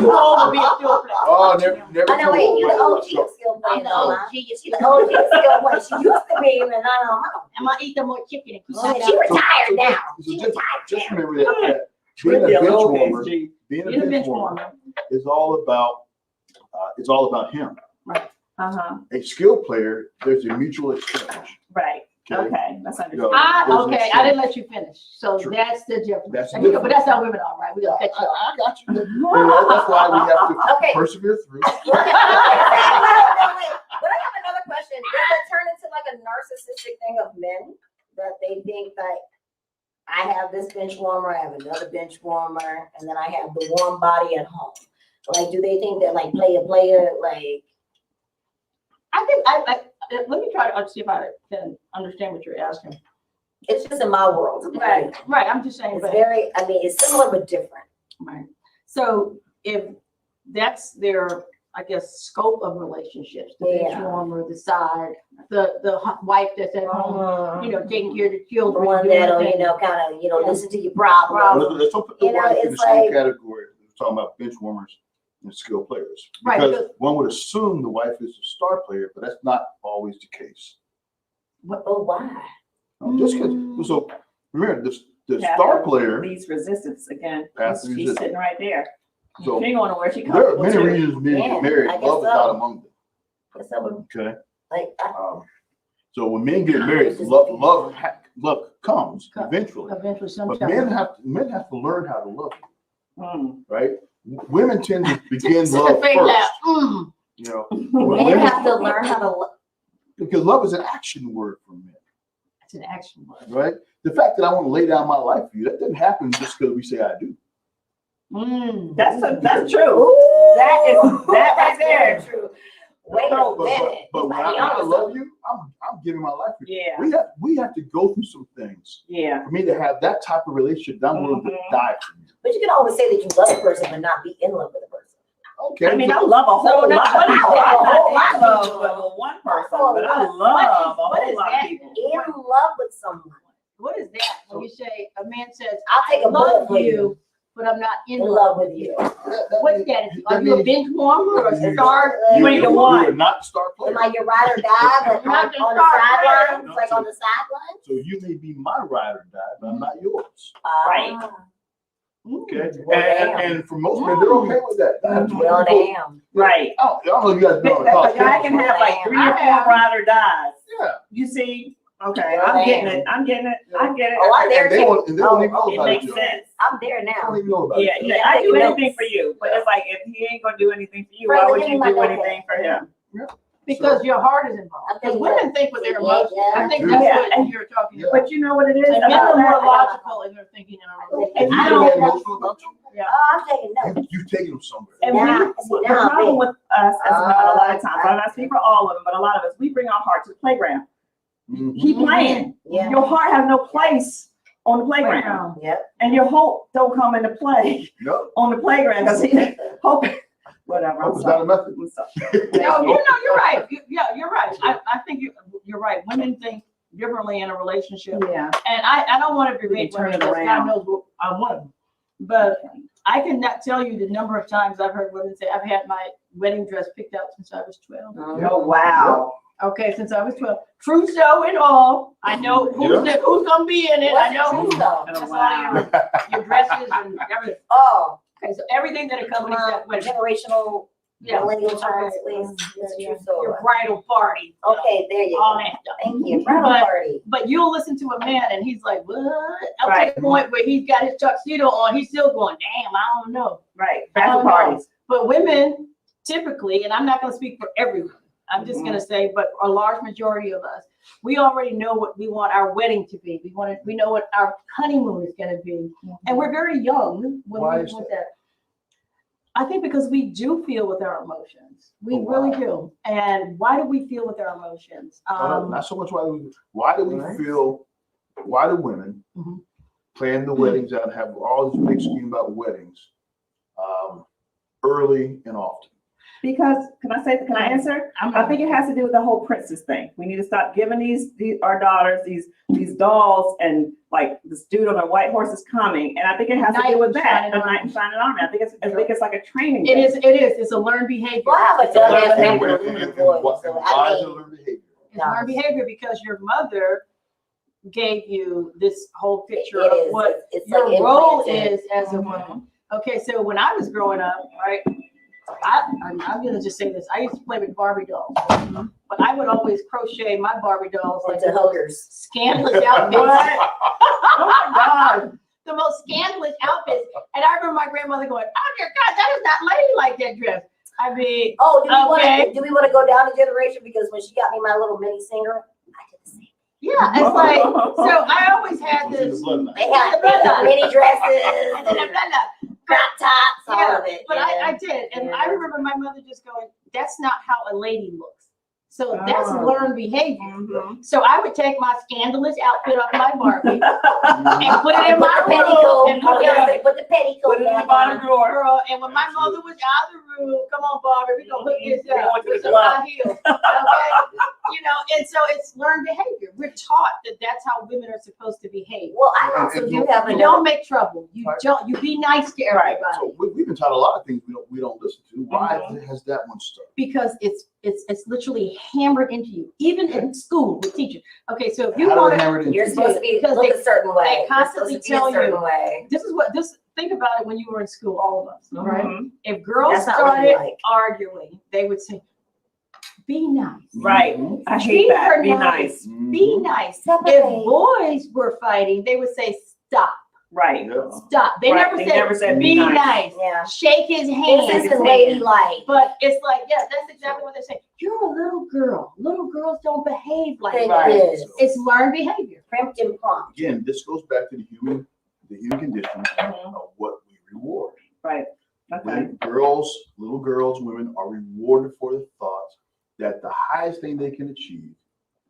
too old to be a skilled player.
Oh, never.
I know, wait, you the OG of skill play.
I'm the
though,
OG.
huh? She the OG of skill play. She used to be, and I don't know.
I might eat them more chicken and keep
She
it up.
retired now.
So
She
just
retired now.
remember that being a
Yeah,
bench
okay,
warmer,
G.
being a
You're the
bench
bench
warmer
warmer.
is all about him.
Uh-huh.
A skill player, there's a mutual exchange.
Right.
Okay.
Okay. That's
You
understandable.
know,
Okay, I didn't let you finish. So
True.
that's the difference.
That's the
And you know,
difference.
but that's how women are, right? We
I,
gonna cut you off.
I got you. That's why we have to
Okay.
persevere through.
Wait. But I have another question. Does it turn into like a narcissistic thing of men that they think that I have this bench warmer, I have another bench warmer, and then I have the warm body at home? Like, do they think that like player, like?
I think let me try to see if I can understand what you're asking.
It's just in my world.
Right. I'm just saying,
It's
but
very. I mean, it's similar but different.
right. So if that's their, I guess, scope of relationships, the bench
Yeah.
warmer, the side, the wife that's at home, you know, taking care of the
The
children.
one
doing
that'll,
things.
kind of,
Yeah.
listen to your problems.
Let's put the
You know,
wife in the
it's
same
like-
category. We're talking about bench warmers and skill players.
Right,
Because
because-
one would assume the wife is a star player, but that's not always the case.
Oh, why?
Just because, so remember, the
Yeah.
star player,
Least resistance again.
Path of
She's
resistance.
sitting right there.
so
She ain't going nowhere. She
there are
comfortable
many
too.
reasons men
Yeah,
get married.
I guess
Love is
so.
not among them.
Guess I would,
Okay.
like,
So when men get married,
It's just-
love comes
Come.
eventually.
Eventually,
But
sometimes.
men have to learn how to love you,
Mm.
right? Women tend to begin
Sit
love
the face
first.
out.
You know,
men have to learn how to.
because love is an action word for men,
It's an action word.
right? The fact that I want to lay down my life for you, that doesn't happen just because we say I do.
That's true.
Ooh,
That right
that's
there.
very true. Wait a
But
minute.
when I love you, I'm giving my life for you.
Yeah.
We have to go through some things
Yeah.
for me to have that type of relationship that I'm willing to
Mhm.
die for you.
But you can always say that you love a person but not be in love with a person.
Okay.
I mean, I love a whole lot.
that's what
I
I
love
said.
a whole lot
I love
of people. One person,
Oh,
but I
what-
love a
what
whole
is
lot
that?
of people.
In love with someone.
What is that? When you say a man says,
I'll take a bullet
love
for
you, but I'm not in
In
love
love
with
with
you.
you.
What's that? Are you a bench warmer or a
You-
star?
You ain't the
You
one.
are not the star player.
Am I your ride or die? Like
Not
on
the
the
star
sidelines?
player.
Like on the sidelines?
So you may be my ride or die, but I'm not yours.
Right.
Okay.
Well, damn.
And for most men, they're okay with that. That's what
Well,
people-
damn.
Right.
I don't know if you guys know
A guy can have like 3 or 4 ride or dies.
Yeah.
You see? Okay,
Well,
I'm getting
damn.
it. I get it.
Oh, I'm there
And they
too.
won't even know
Oh,
about
It
it.
makes
Joe.
sense.
I'm there
They don't
now.
even know about
Yeah,
it.
yeah.
Yeah,
I do
taking
anything
notes.
for you, but it's like if he ain't gonna do anything for you,
Right,
why would
give
you
me my
do
nugget.
anything for him?
Because your heart is involved.
I'm
Because
thinking
women think with their
Yeah,
emotions.
yeah.
I think
Yeah.
that's what you're talking about.
But you know what it is
And men
about
are more
that?
logical in their thinking.
And
You
I
get
don't
that
know.
emotional about you?
Yeah.
Oh, I'm taking notes.
You've taken them somewhere.
And
Now-
we, the
now I'm
problem
big.
with us as women a lot of times, I'm not speaking for all of them, but a lot of us, we bring our heart to the playground.
Mhm.
Keep playing.
Yeah.
Your heart has no place on the playground,
Yep.
and your hope don't come into play
No,
on the playground because hope. Whatever. I'm
hope is not
sorry.
a method.
I'm sorry.
No, you're right. Yeah, you're right. I think you're right. Women think differently in a relationship.
Yeah.
And I don't want to berate
turn
women
it
because
around.
God knows what I'm one of them. But I cannot tell you the number of times I've heard women say, I've had my wedding dress picked out since I was 12.
Oh wow.
Okay, since I was 12. Trousseau and all. I know who's gonna be in it. I know who's.
Trousseau?
That's all
Wow.
your dresses and everything.
Oh,
Okay, so everything that accompanies that wedding.
Generational
Yeah.
millennial terms, please.
Yeah,
It's a
yeah.
true story.
Your bridal party.
Okay, there you
All
go.
that stuff.
Thank you. Bridal
But-
party.
But you'll listen to a man and he's like, what? Up
Right.
to the point where he's got his tuxedo on, he's still going, damn, I don't know.
Right,
I
bachelor
don't know.
parties.
But women typically, and I'm not gonna speak for everyone, I'm just gonna say, but a large majority of us, we already know what we want our wedding to be. We know what our honeymoon is gonna be. And we're very young when
Why
we
is
want that. I think because we do feel with our emotions. We
Oh, wow.
really do. And why do we feel with our emotions?
Not so much why do we feel, why do women
Mhm.
plan the weddings out, have all this big scheme about weddings, early and often?
Because, can I answer? I think it has to do with the whole princess thing. We need to stop giving our daughters these dolls and like this dude on a white horse is coming. And I think it has to
Knight
do with
in
that.
shining
The
armor.
knight in shining armor. I think it's like a training.
It
thing.
is. It's a learned behavior.
Well, I have a
It's a
dumbass
learned
name
behavior.
with a loony voice, so
Why
I
is it
mean,
learned behavior?
It's learned behavior because your mother gave you this whole picture
it
of
is.
what
It's
your
like
role
implanted.
is as a woman. Okay, so when I was growing up, right, I'm gonna just say this. I used to play with Barbie dolls, but I would always crochet my Barbie dolls like
Into hookers.
scandalous outfits.
What? Oh my God.
The most scandalous outfits. And I remember my grandmother going, "Oh dear God, that is not ladylike, that dress." I mean,
Oh,
Okay.
do we want to go down a generation? Because when she got me my little mini singer, I did the same.
yeah, it's like, so I always had
It's in
this.
the bloodline.
They had mini dresses,
And then
crop tops, all
Yeah,
of it.
but
yeah.
I did, and
Yeah.
I remember my mother just going, "That's not how a lady looks." So that's
Oh.
learned behavior.
Mhm.
So I would take my scandalous outfit off my Barbie
Mhm.
and put it in
And
my
put the
room.
petticoat,
And put it,
put the petticoat
Put it in the
back
bottom
on.
drawer.
girl, and when my mother was out of the room, come on, Barbie, we gonna hook this
We
up
going to
with
the
some
club.
high heels, okay? You know, and so it's learned behavior. We're taught that that's how women are supposed to behave.
Well, I also do have
You
another.
don't make trouble. You
Right.
don't. You be nice to
Right.
everybody.
So we've been taught a lot of things we don't listen to. Why
Mm-hmm.
has that one stuck?
Because it's literally hammered into you, even in school with teachers. Okay, so if you
How do
want
they
to,
hammer it in?
You're supposed to be
Because
look
they-
a certain way.
they
You're
constantly
supposed to be a
tell
certain
you.
way.
think about it when you were in school, all of us, right?
Mhm.
If girls
That's not what you
started
like.
arguing, they would say, "Be nice."
Right.
Mhm.
I
Treat
hate that.
her
Be
nice.
nice.
Be
Mhm.
nice.
Separate.
If boys were fighting, they would say, "Stop,
Right.
Yeah.
stop." They
Right,
never said,
be
"Be
nice."
nice."
Yeah.
Shake his
This
hand.
isn't ladylike.
But it's like, yeah, that's exactly what they're saying. You're a little girl. Little girls don't behave like
Thank
that.
you.
It's learned behavior.
Primped and prompt.
Again, this goes back to the human condition
Mhm.
of what we reward.
Right. Okay.
When little girls, women are rewarded for the thoughts that the highest thing they can achieve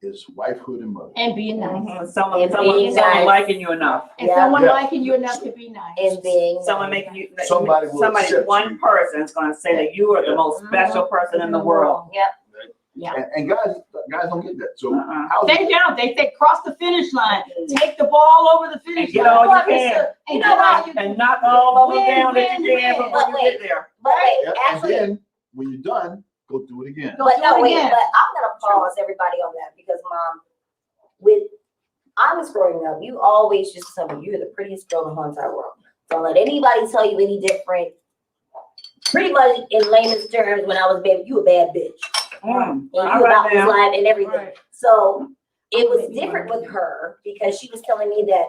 is wifehood and motherhood.
And being nice.
Mhm. Someone
And being
someone
nice.
liking you enough.
And
Yeah.
someone
Yeah.
liking you enough to be nice.
And being
Someone
nice.
making you.
Somebody will accept
One
you.
person is going to say that you are the
Yeah.
most special person in the world.
Yep.
Yeah.
And guys don't get that. So
Uh-uh.
how's
They
it?
don't. They say cross the finish line. Take the ball over the finish
And get
line.
all you
What,
can.
mister? And
You
get
know
all
what?
you
And knock all of them
Win,
down that
win,
you can
win.
before you get there.
But wait,
Yeah, and
actually,
then when you're done, go do it again.
Go
but
do
no,
it
wait,
again.
but I'm gonna pause everybody on that because Mom, I was growing up, you always just tell me you're the prettiest girl in the whole entire world. Don't let anybody tell you any different. Pretty much in layman's terms, when I was a baby, you a bad bitch. And you
All
about
right
this
now.
life and everything.
Right.
So it was different with her because she was telling me that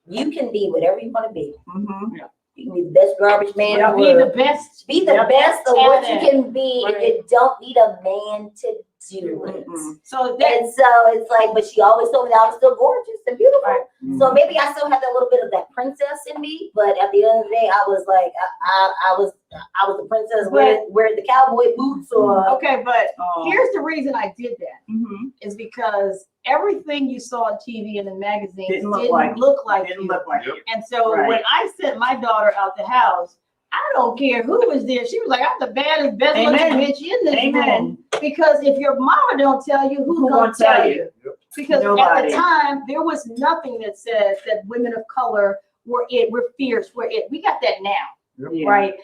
you can be whatever you want to be.
Mhm.
You can be the best garbage man in the
Be the
world.
best.
Be the
Yep.
best of what you
Talent.
can be, and you don't need a man to do it.
Mm-mm.
So that
And so it's like, but she always told me that I was still gorgeous and beautiful.
Right.
So maybe I still have that little bit of that princess in me, but at the end of the day, I was like, I was the princess wearing the cowboy boots or.
okay, but
Oh.
here's the reason I did that
Mhm.
is because everything you saw on TV and in magazines
Didn't
didn't
look like-
look like
Didn't
you.
look like
Yep.
you.
And so
Right.
when I sent my daughter out the house, I don't care who was there. She was like, "I'm the baddest, best looking
Amen.
bitch in this
Amen.
room." Because if your mama don't tell you, who's
Who
gonna
gonna tell
tell
you?
you? Because at
Nobody.
the time, there was nothing that said that women of color we're fierce, we're it. We got that now,
Yeah.
right?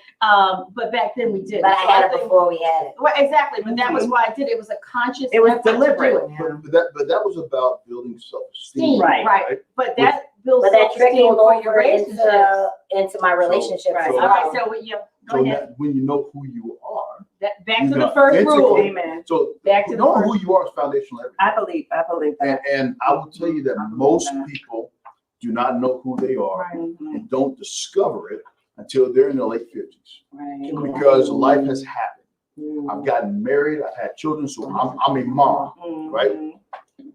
But back then we didn't.
But I
So
had it
think-
before we had it.
Well, exactly, but that was why I did it. It was a conscious.
It was
effort to do
deliberate.
it.
Yeah.
But that was about building self-esteem.
Steam,
Right.
right. But that build
But that
self-esteem
trickled
for your
over
relationships.
into my relationships as
right.
All right,
well.
so yeah,
So
go ahead.
that when you know who you are,
Back to
you're
the
gonna
first rule.
integrate.
Amen.
So
Back to the
knowing
first.
who you are is foundational. Everything.
I believe that.
And I will tell you that
I believe
most
that.
people do not know who they are
Right.
Mhm.
and don't discover it until they're in their late 50s
Right.
because life has happened.
Mhm.
I've gotten married, I've had children, so I'm a mom. right?
Mhm.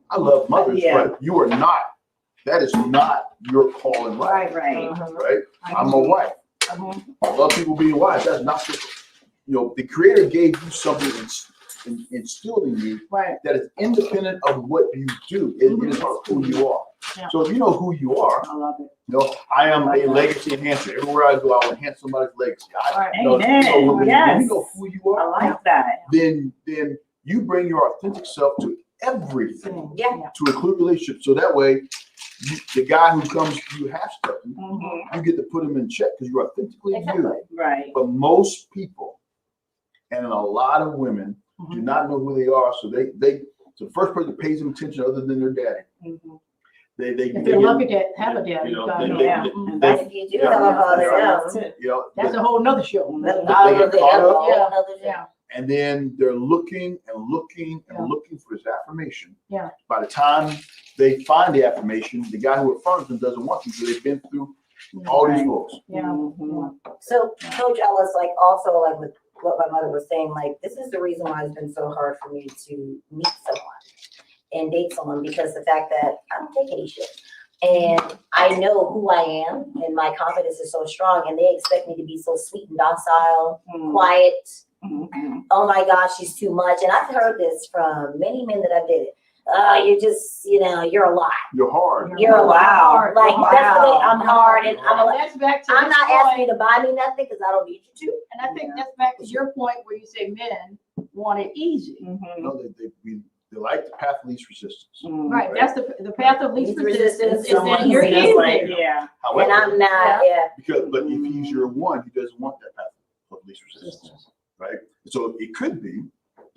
I love mothers,
Yeah.
but you are not. That is not your call in life,
Right.
right? I'm a wife.
Mhm.
I love people being wives. That's not the Creator gave you something instilled in you
Right.
that is independent of what you do. It is about who you are.
Yeah.
So if you know who you are,
I love it.
I am a legacy enhancer. Everywhere I go, I will enhance somebody's legacy.
Right.
Amen.
When
Yes.
you know who you
I
are,
like that.
then you bring your authentic self to everything,
Yeah.
to include relationships. So that way, the guy who comes to you half stepping,
Mhm.
you get to put him in check because you're authentically you.
Exactly.
Right.
But most people, and a lot of women, do not know who they are. So so the first person that pays them attention other than their daddy,
Mhm.
they
If they're lucky to have a daddy,
you know,
God
they-
knows.
they-
Yeah.
Mhm.
And
they-
If you do
Yeah.
have a father, yeah.
That's it.
That's a whole nother show.
That's
They
all
get
of the
caught up.
whole
Yeah.
other thing.
Yeah.
and then they're looking and looking and
Yeah.
looking for this affirmation.
Yeah.
By the time they find the affirmation, the guy who affirms them doesn't want them, so they've been through all these
Right.
books.
Yeah.
Mhm.
So Coach Ellis, like also like with what my mother was saying, like this is the reason why it's been so hard for me to meet someone and date someone because the fact that I don't take any shit. And I know who I am and my confidence is so strong and they expect me to be so sweet and docile,
Mhm.
quiet.
Mhm.
Oh my gosh, she's too much. And I've heard this from many men that I've dated. You're just, you're a lot.
You're hard.
You're a lot.
Hard.
Like that's the way I'm hard and
And that's back to
I'm
this
not
point.
asking you to buy me nothing because I don't need you to.
And I think that's back to your point where you say men want it easy.
Mhm.
They like the path of least resistance.
Mhm.
Right, that's the path of least
Least
resistance is
resistance,
that you're
someone
That's like,
easy.
yeah.
And
However,
I'm not, yeah.
but if he's your one, he doesn't want that path of least resistance, right? So it could be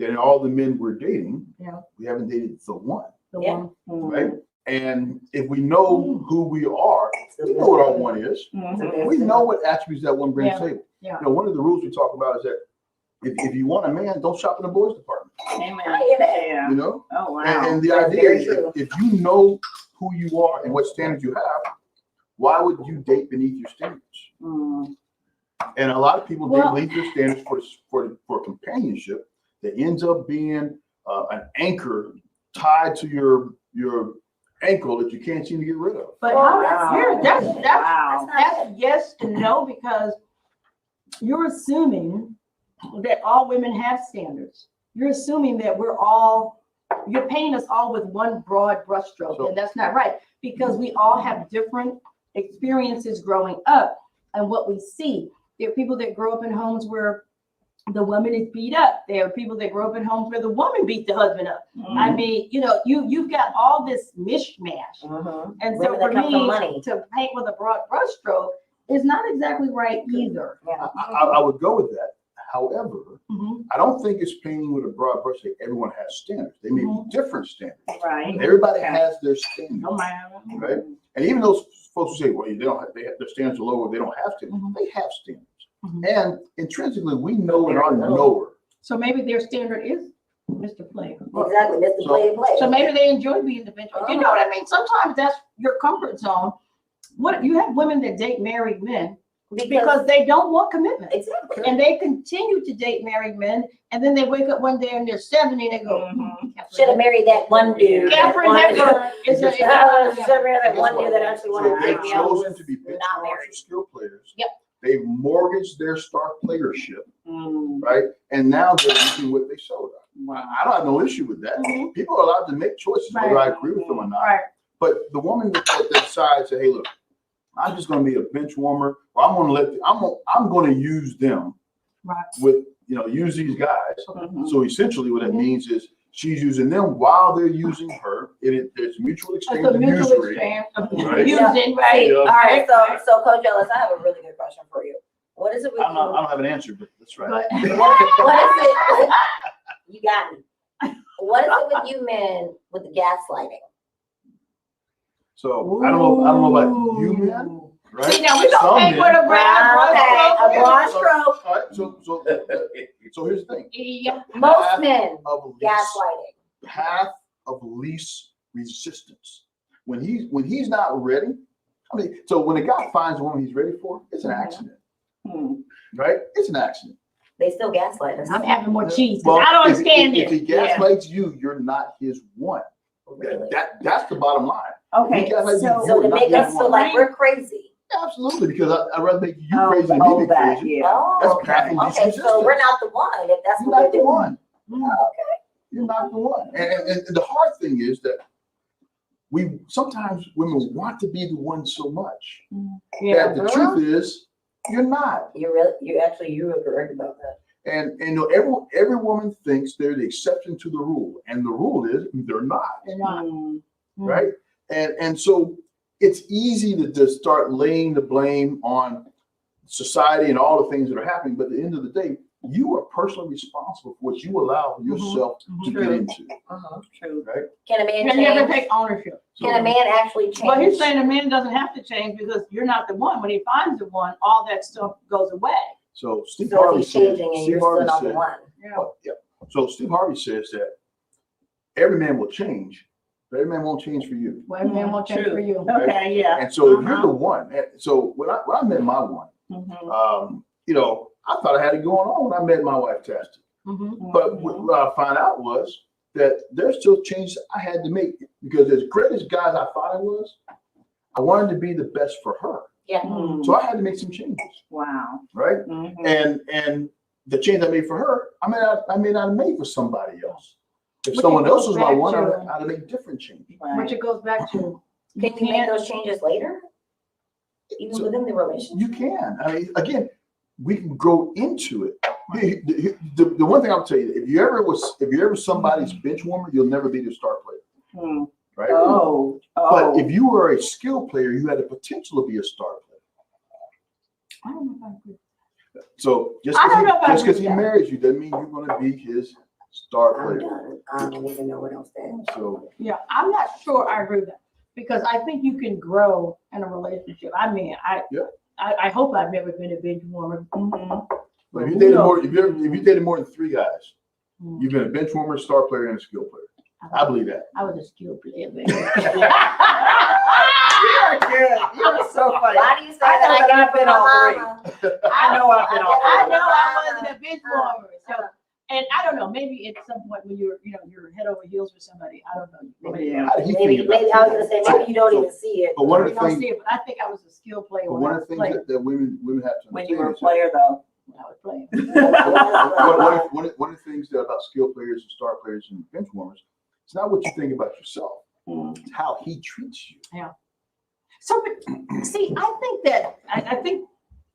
that in all the men we're dating,
Yeah.
we haven't dated the one,
The
Yeah.
one.
Mhm.
right? And if we know who we are, we know what our one is.
Mhm.
We know what attributes that one brings to the table.
Yeah.
One of the rules we talk about is that if you want a man, don't shop in the boys department.
Amen.
I hear that.
Yeah.
And,
Oh, wow.
and the
That's
idea
very
is
true.
if you know who you are and what standards you have, why would you date beneath your standards?
Mhm.
And a lot of people
Well-
date beneath their standards for companionship that ends up being an anchor tied to your ankle that you can't seem to get rid of.
But
Wow.
Wow.
that's yes and no, because you're assuming that all women have standards. You're assuming that you're painting us all with one broad brushstroke, and that's not right, because we all have different experiences growing up and what we see. There are people that grow up in homes where the woman is beat up. There are people that grow up in homes where the woman beat the husband up. I mean, you've got all this mishmash.
Mhm.
And so
Women that
for
come from
me,
money.
to paint with a broad brushstroke is not exactly right either.
Yeah.
I would go with that. However,
Mhm.
I don't think it's painting with a broad brush that everyone has standards. They may be different standards.
Right.
Everybody has their standards,
No matter.
right? And even those folks who say, well, they don't have, their standards are low or they don't have to,
Mhm.
they have standards.
Mhm.
And intrinsically, we know in our knower.
So maybe their standard is Mr. Player.
Exactly, Mr. Play Play.
So maybe they enjoy being the bench. You know what I mean? Sometimes that's your comfort zone. What you have women that date married men because they don't want commitment.
Exactly.
And they continue to date married men, and then they wake up one day and they're 70 and they go,
Mhm.
Should have married that one dude.
Catherine Hepburn is a.
Should have married that one
Guess
dude
what?
that actually
So
wanted to
they've
take me out.
chosen to be
Not
benchmarks
married.
or skill players.
Yep.
They've mortgaged their star playership,
Mhm.
right? And now they're reaping what they sowed.
Wow.
I don't have no issue with that.
Mhm.
People are allowed to make choices whether I agree with them or not.
Right.
But the woman that decides, hey, look, I'm just going to be a bench warmer, or I'm going to I'm going to use them
Right.
with, use these guys.
Mhm.
So essentially what that means is she's using them while they're using her. There's mutual exchange
It's a
of
mutual
usury.
exchange of
Right.
using, right?
See,
Yeah.
all right, so Coach Ellis, I have a really good question for you. What is it with
I
you?
don't have an answer, but that's right.
But
What is it? You got me. What is it with you men with the gaslighting?
So I don't know about you men, right?
See, now we don't
Some
pay
men-
for the brown.
Okay, a broad stroke.
All right, so here's the thing.
Yeah.
Most men
Of
gaslighting.
path of least resistance. When he's not ready, I mean, so when a guy finds a woman he's ready for, it's an accident, right? It's an accident.
They still gaslight us.
I'm having more cheese. 'Cause
Well,
I don't
if-
understand
if
this.
he gaslights you, you're not his one.
Really.
That's the bottom line.
Okay,
He gaslights you,
so.
So to
you're
make
not
us
his
feel
one.
like we're crazy.
Absolutely, because I'd rather make you
Oh,
crazy than
oh,
me be
that,
crazy.
yeah.
Oh,
That's
okay.
path of least
Okay, so
resistance.
we're not the one if that's
You're
what
not
they're
the
doing.
one.
Okay.
You're not the one. And the hard thing is that sometimes women want to be the one so much
Yeah.
that the truth is you're not.
You were correct about that.
And you know, every woman thinks they're the exception to the rule, and the rule is they're not,
They're not.
right? And so it's easy to just start laying the blame on society and all the things that are happening, but at the end of the day, you are personally responsible for what you allow yourself to get
True.
into,
True.
right?
Can a man
You never
change?
take ownership.
Can a man actually change?
But he's saying a man doesn't have to change because you're not the one. When he finds the one, all that stuff goes away.
So Steve
So if
Harvey
he's
said,
changing and
Steve
you're still
Harvey
not the
said,
one.
Yeah.
So Steve Harvey says that every man will change, but every man won't change for you.
Well, every man won't change
True.
for you.
Okay, yeah.
And so if you're the one, and so when I met my one, you know, I thought I had it going on when I met my wife, Tasty.
Mhm.
But what I found out was that there's still changes I had to make because as great as guys I thought I was, I wanted to be the best for her.
Yeah.
So I had to make some changes,
Wow.
right? And the change I made for her, I may not have made for somebody else. If
Which
someone
it
else
goes
was my
back
one,
to-
I'd have made different changes.
Which it goes back to.
Can you make those changes later? Even
So-
within the relationship?
You can. I mean, again, we can grow into it. The one thing I'll tell you, if you ever somebody's bench warmer, you'll never be the star player, right?
Oh.
But if you were a skill player, you had the potential to be a star player.
I don't know if I agree.
So just
I don't know if I
because
agree
he
with that.
marries you doesn't mean you're going to be his star
I'm
player.
done. I don't even know what else to add.
So
Yeah, I'm not sure I agree with that because I think you can grow in a relationship. I mean, I hope I've never been a bench warmer.
but if you dated more than 3 guys, you've been a bench warmer, star player, and a skill player. I believe that.
I was a skill player, baby.
You're good. You're so funny.
Why do you say
I know
that?
that
I
I've been all three.
I
know I've been all
I
three.
know I wasn't a bench warmer. So, and I don't know, maybe at some point when you're head over heels with somebody, I don't know.
Yeah.
How did he
Maybe,
think about
maybe
it?
I was gonna say, maybe you don't even see it.
But one of
You
the
don't
things,
see it, but I think I was a skill player
but
when
one
I
of
was
the things
playing.
that women have to
When you were a
understand is
player, though.
When I was playing.
one of the things that about skill players and star players and bench warmers, it's not what you think about yourself. It's how he treats you.
So, but, see, I think that I think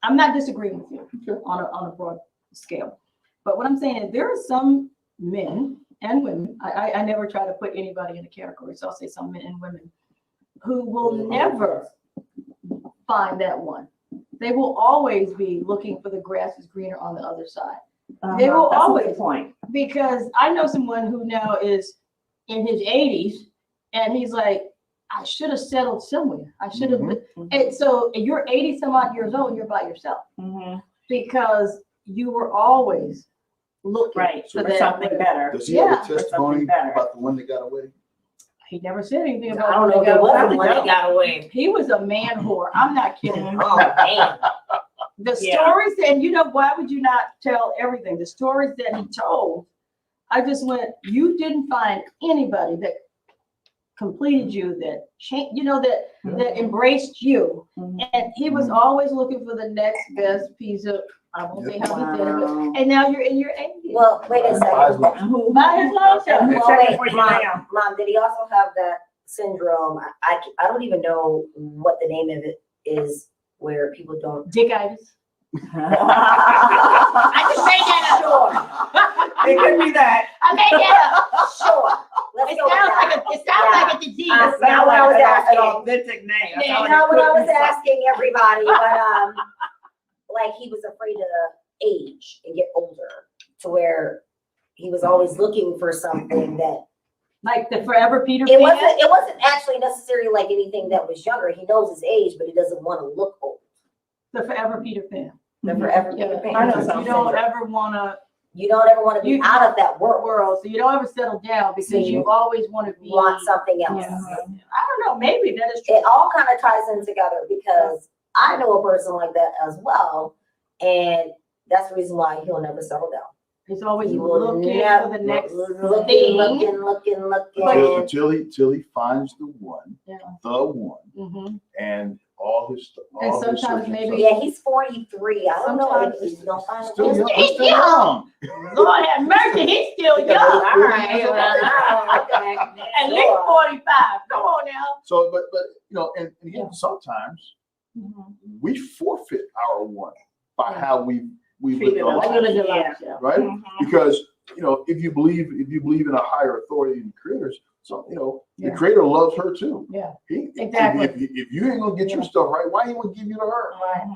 I'm not disagreeing with you on a broad scale, but what I'm saying is there are some men and women. I never try to put anybody in a category, so I'll say some men and women who will never find that one. They will always be looking for the grass is greener on the other side. They will
That's a
always
good point.
because I know someone who now is in his 80s and he's like, I should have settled somewhere. I should have. And so you're 80 some odd years old and you're by yourself because you were always looking
Right.
for
For
that
something
winner.
better.
Does he have
Yeah.
a testimony
better.
about the one that got away?
He never said anything about
I don't know
when
if
they
there
got
was
away.
one that got away.
He was a man whore. I'm not kidding.
Oh, man.
The
Yeah.
stories, and you know, why would you not tell everything? The stories that he told, I just went, you didn't find anybody that completed you, that changed, that embraced you. And he was always looking for the next best piece of, I won't say how he said it,
Wow.
but, and now you're in your 80s.
Well, wait a second.
Buy his long shot.
Who
Well,
checking
wait,
for you
Mom,
now?
Mom, did he also have that syndrome? I don't even know what the name of it is where people don't.
Dickitis.
I
just made that
Sure.
It could be that.
I made that up.
Sure. Let's
It
go with
sounds
that.
like a disease.
That's
Sound
not what I
like
was
an
asking.
authentic name. That
Yeah,
sound like
Not
it
what I
could
was
be something.
asking everybody, but like he was afraid to age and get older to where he was always looking for something that
Like the Forever Peter
It
Pan?
wasn't actually necessarily like anything that was younger. He knows his age, but he doesn't want to look old.
The Forever Peter Pan.
The Forever
Yeah,
Peter Pan.
I know
you
something
don't
similar.
ever wanna,
You don't ever want to be
You-
out of that world.
so you don't ever settle down because
So
you always wanna be.
You want something else.
Yeah. I don't know, maybe that is true.
It all kind of ties in together because I know a person like that as well. And that's the reason why he'll never settle down.
He's always
He will
looking
never
for the next
looking,
thing.
looking.
Till he finds the one,
Yeah.
the one,
Mhm.
and all his
And
all his
sometimes
searching
maybe-
stuff.
Yeah, he's 43. I don't know if he's gonna find
Still
him.
young.
He's
Still
young.
young.
Lord have mercy, he's still young.
All right, okay.
At least 45. Come on now.
So, but and again,
Yeah.
sometimes
Mhm.
we forfeit our one by
Yeah.
how we
Treated
live our
us.
life,
Regular
Yeah.
life, yeah.
right?
Mhm.
Because if you believe in a higher authority in the creators, so
Yeah.
the creator loves her too.
Yeah.
He,
Exactly.
If you ain't gonna get your
Yeah.
stuff right, why ain't gonna give you to her?
Mhm.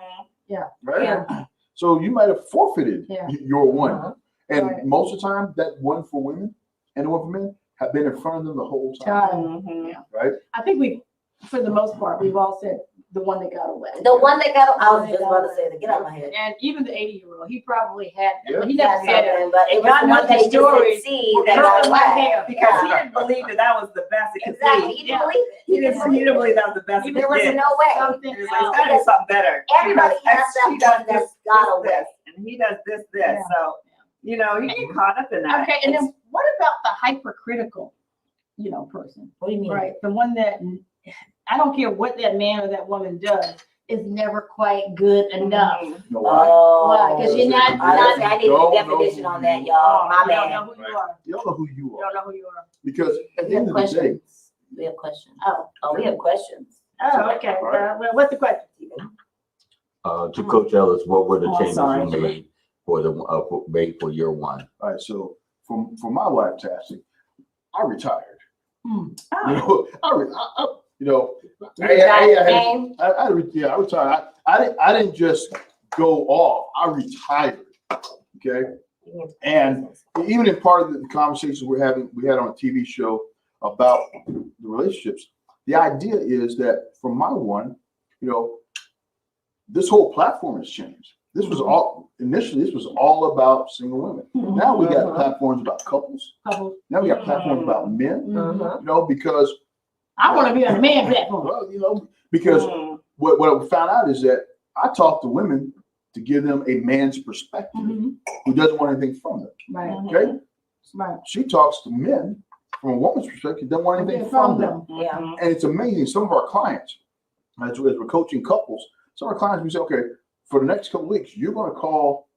Right.
Yeah.
So you might have forfeited
Yeah.
your one,
Uh-huh.
and
Right.
most of the time, that one for women and the one for men have been in front of them the whole time,
Mhm.
right?
I think for the most part, we've all said the one that got away.
The one that got, I was just about to say, to get out of my head.
And even the 80-year-old, he probably had,
Yeah.
he never said it.
Something, but it was
God
the
knows
one that
the
he just
story.
didn't see that
Girl
got
in my
away.
hair.
Because he
Yeah.
didn't believe that was the best it could
Exactly,
be.
he didn't believe it.
He didn't believe that was the best it
There
could
was
be.
no way.
Something
He was like,
else.
it's gotta be something better.
Everybody
Because
has
she
that
does
one that's
this,
got
this,
away.
this, and he does this.
Yeah.
So, you get caught up in that.
Okay, and then what about the hypercritical, person?
What do you mean?
Right, the one that, I don't care what that man or that woman does, is never quite good enough.
Mhm.
You know why?
Why? 'Cause you're not-
I need a
Don't
definition
know
on
who
that,
you
y'all. My
You don't
bad.
know who you are.
You don't know who you
You
are
don't know who you are.
because at
We
the end
have
of the day,
questions. We have questions.
Oh,
We have questions.
okay. Well, what's the question?
To Coach Ellis, what were the
Oh,
changes
sorry.
you made for year one?
all right. So for my life tasking, I retired.
Hmm.
Oh.
I retired. I didn't just go off. I retired. Okay. And even in part of the conversations we had on a TV show about the relationships, the idea is that from my one, this whole platform has changed. This was all about single women. Now we got platforms about couples.
Couple.
Now we got platforms about men.
Mhm.
Because
I want to be on the man platform.
because
Mhm.
what we found out is that I talk to women to give them a man's perspective
Mhm.
who doesn't want anything from them.
Right,
Okay,
right.
she talks to men from a woman's perspective, doesn't want anything from them.
Yeah.
And it's amazing. Some of our clients, as we're coaching couples, some of our clients, we say, okay, for the next couple of weeks, you're going to call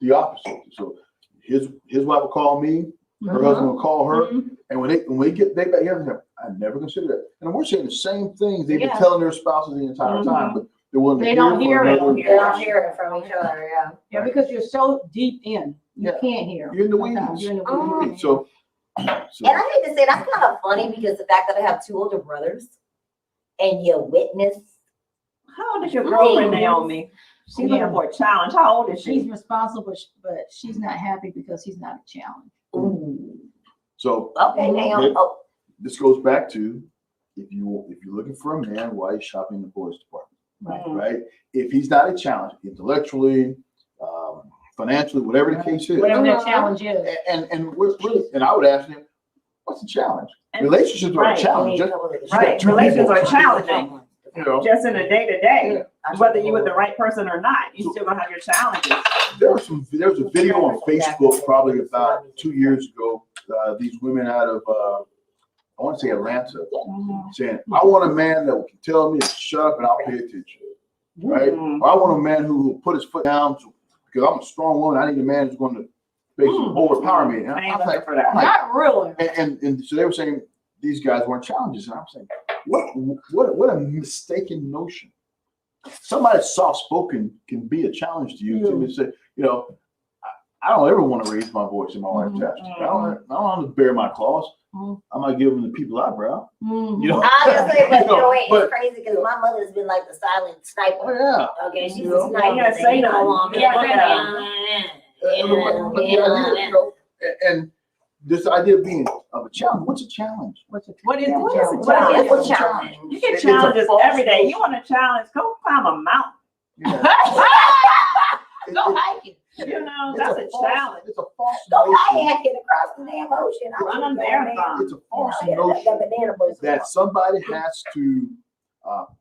the opposite. So his wife will call me, her husband will call her,
Mhm.
and when they get back together, I never consider that. And we're saying the same things they've been
Yeah.
telling their spouses the entire time, but they're willing to
They don't hear it.
another
They don't
voice.
hear it from each other, yeah.
Yeah, because you're so deep in, you
Yeah.
can't hear.
You're in the
Sometimes
weeds.
You're in the
Oh.
weeds.
So
And I hate to say that's kind of funny because the fact that I have two older brothers and you witness.
How old is your girlfriend,
Mhm.
Naomi? She's
Yeah.
looking for a challenge. How old is
She's
she?
responsible, but she's not happy because he's not a challenge.
Ooh.
so
Okay, Naomi.
Okay.
Oh,
this goes back to if you're looking for a man, why are you shopping in the boys department?
Mhm.
Right? If he's not a challenge intellectually, financially, whatever the case is,
Whatever that challenge is.
and I would ask him, what's the challenge?
And-
Relationships are a
right,
challenge.
you need a couple of the-
Right,
two
relations
people.
are challenging. Just in the day to day,
I should
whether you with the
go-
right person or not, you still gonna have your challenges.
There was a video on Facebook probably about 2 years ago. These women out of I want to say Atlanta saying, "I want a man that can tell me to shut up and I'll pay attention." Right?
Mhm.
Or I want a man who will put his foot down because I'm a strong woman. I need a man who's going to basically overpower me. And
I
I'm
ain't
like,
looking for that.
Not really.
and so they were saying these guys weren't challenges, and I'm saying, what a mistaken notion. Somebody soft spoken can be a challenge to you. To say, I don't ever want to raise my voice in my wife's chest. I don't want to bare my claws. I might give them the people eyebrow.
Mhm.
You know,
I was gonna say, but wait,
but-
it's crazy because my mother's been like the silent
oh
sniper.
yeah.
Okay, she's
You
a
know?
sniper.
Yeah, say
you know,
nothing.
woman.
Yeah,
Yeah,
say
yeah,
But the idea, and this idea of being of a challenge. What's a challenge?
What is the
What is
challenge?
the
What is
challenge?
a challenge?
You get
It's a
challenges
false
every day.
notion.
You want a challenge? Go climb a mountain.
Yeah. It-
Go
it-
hiking.
You know,
it's
that's a
false-
challenge.
It's a false
Go
notion.
kayaking across the damn ocean. I
Run a
wouldn't go,
marathon.
It's a
man.
false
You know,
notion
that banana boat.
that somebody has to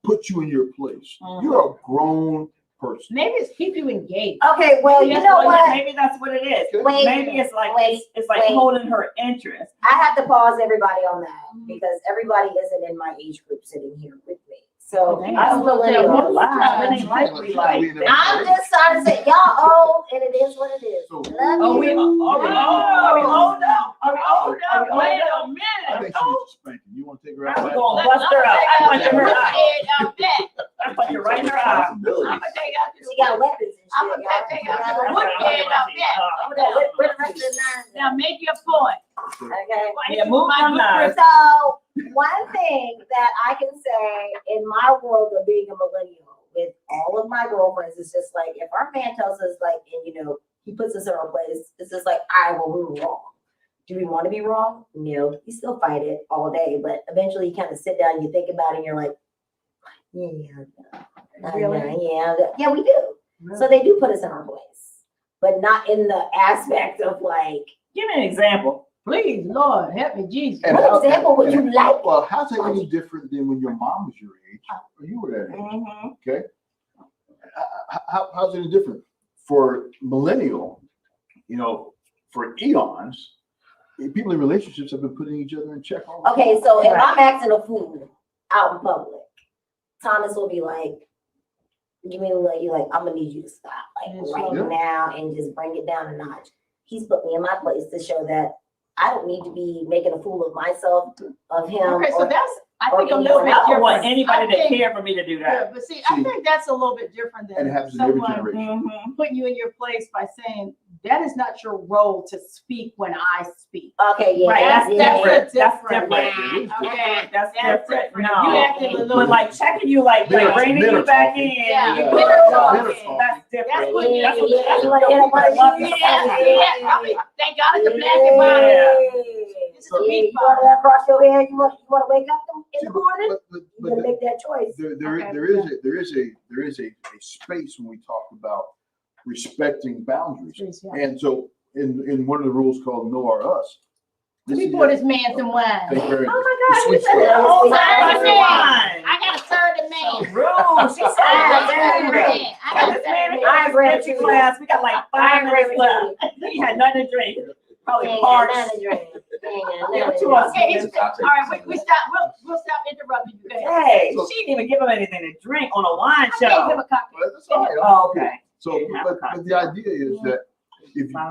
put you in your place.
Mhm.
You're a grown person.
Maybe it's keep you engaged.
Okay, well, you
That's
know
what-
what?
Maybe that's what it is.
Wait,
Maybe it's like
wait,
it's like
wait.
holding her interest.
I have to pause everybody on that because everybody isn't in my age group sitting here with me. So
Damn.
I'm millennial.
Well, life, it ain't like we like.
I'm just trying to say, y'all old and it is what it is.
So-
Love
Are we
you.
old? Are we old? Are we old now? Are we old? Are we
Wait
old?
a minute.
I think she needs a spanking. You want to take her out?
I'm
back?
gonna bust her out. I punch her in her eye.
Out back.
I punch her right in her eye.
I'm gonna take out this.
She got weapons and
I'm
shit.
gonna take out
y'all.
the wood head out back.
Over there, where the rest of the nines at?
Now make your point.
Okay.
Yeah, move on now.
So one thing that I can say in my world of being a millennial with all of my girlfriends is just like, if our man tells us like, and you know, he puts us in our place, it's just like, all right, well, we were wrong. Do we want to be wrong? No, you still fight it all day, but eventually you kind of sit down and you think about it and you're like, yeah, we do. So they do put us in our place, but not in the aspect of like,
Give me an example.
Please, Lord, help me, Jesus.
And
what
how-
example would you like?
Well, how's that any different than when your mom was your age or you were that age?
Mm-hmm.
Okay. How's it any different for millennial? You know, for eons, people in relationships have been putting each other in check all the
Okay,
time.
so if I'm acting a fool out in public, Thomas will be like, give me like, you like, I'm gonna need you to stop like
Yes,
right
Lord.
now and just bring it down a notch. He's put me in my place to show that I don't need to be making a fool of myself, of him.
Okay, so
or-
that's, I
or
think a
anyone
little bit
else.
I don't want
different.
anybody
I
to
think-
care for me to do
Yeah,
that.
but see, I
See,
think that's a little bit different than
And it happens in every
someone
generation.
Mhm.
putting you in your place by saying, that is not your role to speak when I speak.
Okay, yeah.
Right, that's
yeah.
different. That's
different.
different.
Okay,
That's
that's
different.
different.
No.
You acting a little.
But like checking you, like
Men-
bringing
men
you
are
back
talking.
in.
Yeah,
you
men
know,
are
that's
talking.
That's different.
That's what-
Yeah,
That's what-
yeah,
that's
you
what
wanna hit him
people
on
love
the
to
Yeah,
say.
yeah, I mean, thank God it's a black and
Yeah.
white. This is a
Yeah,
beat
you wanna cross your hair, you wanna wake up in the morning,
But
you gotta make that choice.
Okay,
there is a space when we talk about respecting boundaries.
Yeah.
And so in one of the rules called Know Our Us.
Let
this
me
is
pour
it.
this man some wine.
Thank you very much.
Oh my
The
God,
sweet
you said it
stuff.
the whole time.
Wine.
I gotta serve the man.
Rules. She said
I
it.
agree.
I
Got
gotta
this
serve
man
the
in
man.
I agree with
history
you.
class. We got like 5 minutes left. He had nothing to drink. Probably
Ain't got
parched.
nothing to drink. Ain't got
Yeah,
nothing to
two
drink.
us.
Okay, it's, all right, we stop, we'll stop interrupting you. Go ahead.
Hey, she didn't even give him anything to drink on a wine
I gave him
show.
a cocktail.
Well, that's all right.
Oh, okay.
So, but the idea is that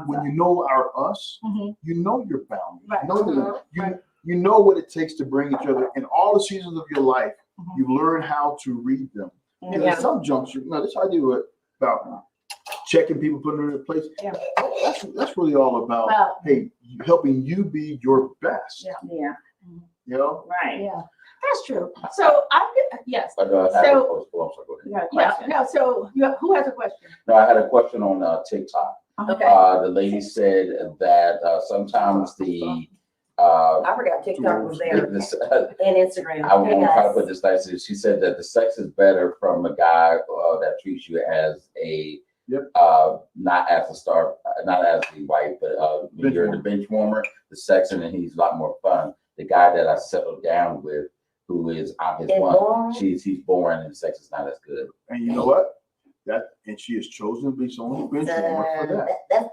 when you know our us,
Mhm.
you know your boundaries.
Right.
You know
Mhm.
you know what it takes to bring each other in all the seasons of your life.
Mhm.
You learn how to read them. And
Yeah.
in some juncture, this idea about checking people, putting them in their place.
Yeah.
That's really all about
Well,
hey, helping you be your best.
Yeah.
Yeah,
You know,
right.
yeah, that's true. So I'm, yes,
I have
So-
a question. Oh, I'm sorry, go ahead.
You got a
yeah,
question?
no, so who has a question?
No, I had a question on TikTok.
Okay.
The lady said that sometimes the
I forgot TikTok was there
this,
and Instagram.
I
Hey,
want to try to
guys.
put this nicely. She said that the sex is better from a guy that treats you as a
Yep.
not as a star, not as the wife, but when you're the bench warmer, the sex, and then he's a lot more fun. The guy that I settled down with, who is I'm his
It's
one,
boring.
he's boring and sex is not as good.
and you know what? And she has chosen to be someone's bench warmer for that.
That's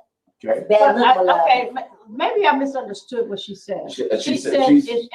Okay.
bad look, my love.
Okay, maybe I misunderstood what she said. She said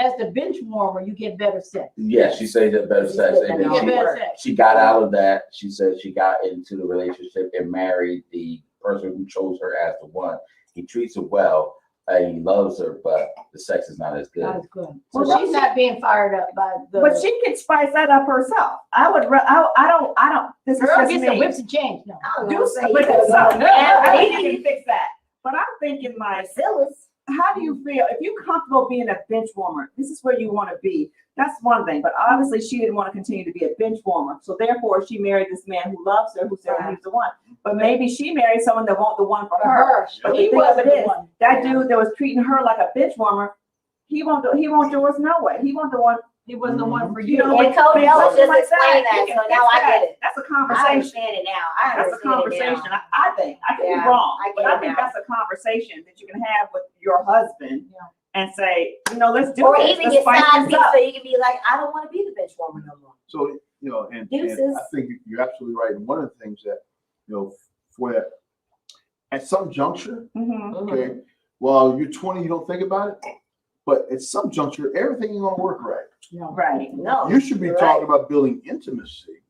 as the bench warmer, you get better sex.
Yeah, she said that better sex, and
You
then
get
she
better sex.
she got out of that. She said she got into the relationship and married the person who chose her as the one. He treats her well and he loves her, but the sex is not as good.
That was good. So
Well,
she's not being fired up by the.
But she can spice that up herself. I don't, this is
Girl
just
gets the
me.
whips and chains. No.
I don't
Do
know,
something,
say
but
you
do
could've
something.
gone
I
down.
need you to fix that. But I'm thinking like,
Phyllis.
how do you feel if you're comfortable being a bench warmer? This is where you want to be. That's one thing. But obviously, she didn't want to continue to be a bench warmer. So therefore, she married this man who loves her, who said he's the one. But maybe she married someone that wants the one for
For
her.
her.
But
He
the thing of
wasn't
it
the
is,
one.
that dude that was treating her like a bench warmer, he won't yours no way. He won't the one.
He wasn't the one for
You
you.
know,
And Coach
when
Ellis
something
just
like
explained that,
you can
so now
fix
I get it.
That's a
I
conversation.
understand it now. I
That's a
understand it
conversation.
now.
I think. I could
Yeah,
be wrong,
I get
but I
it
think
now.
that's a conversation that you can have with your husband
Yeah.
and say, let's do
Or
this.
even
Let's
get
spice
side
this
piece
up.
so you can be like, I don't want to be the bench warmer no more.
So, and
Deuces.
I think you're absolutely right. And one of the things that, for that, at some juncture,
Mhm.
okay, well, you're 20, you don't think about it, but at some juncture, everything ain't gonna work right.
Right.
No.
You should be
you're
talking
right.
about building intimacy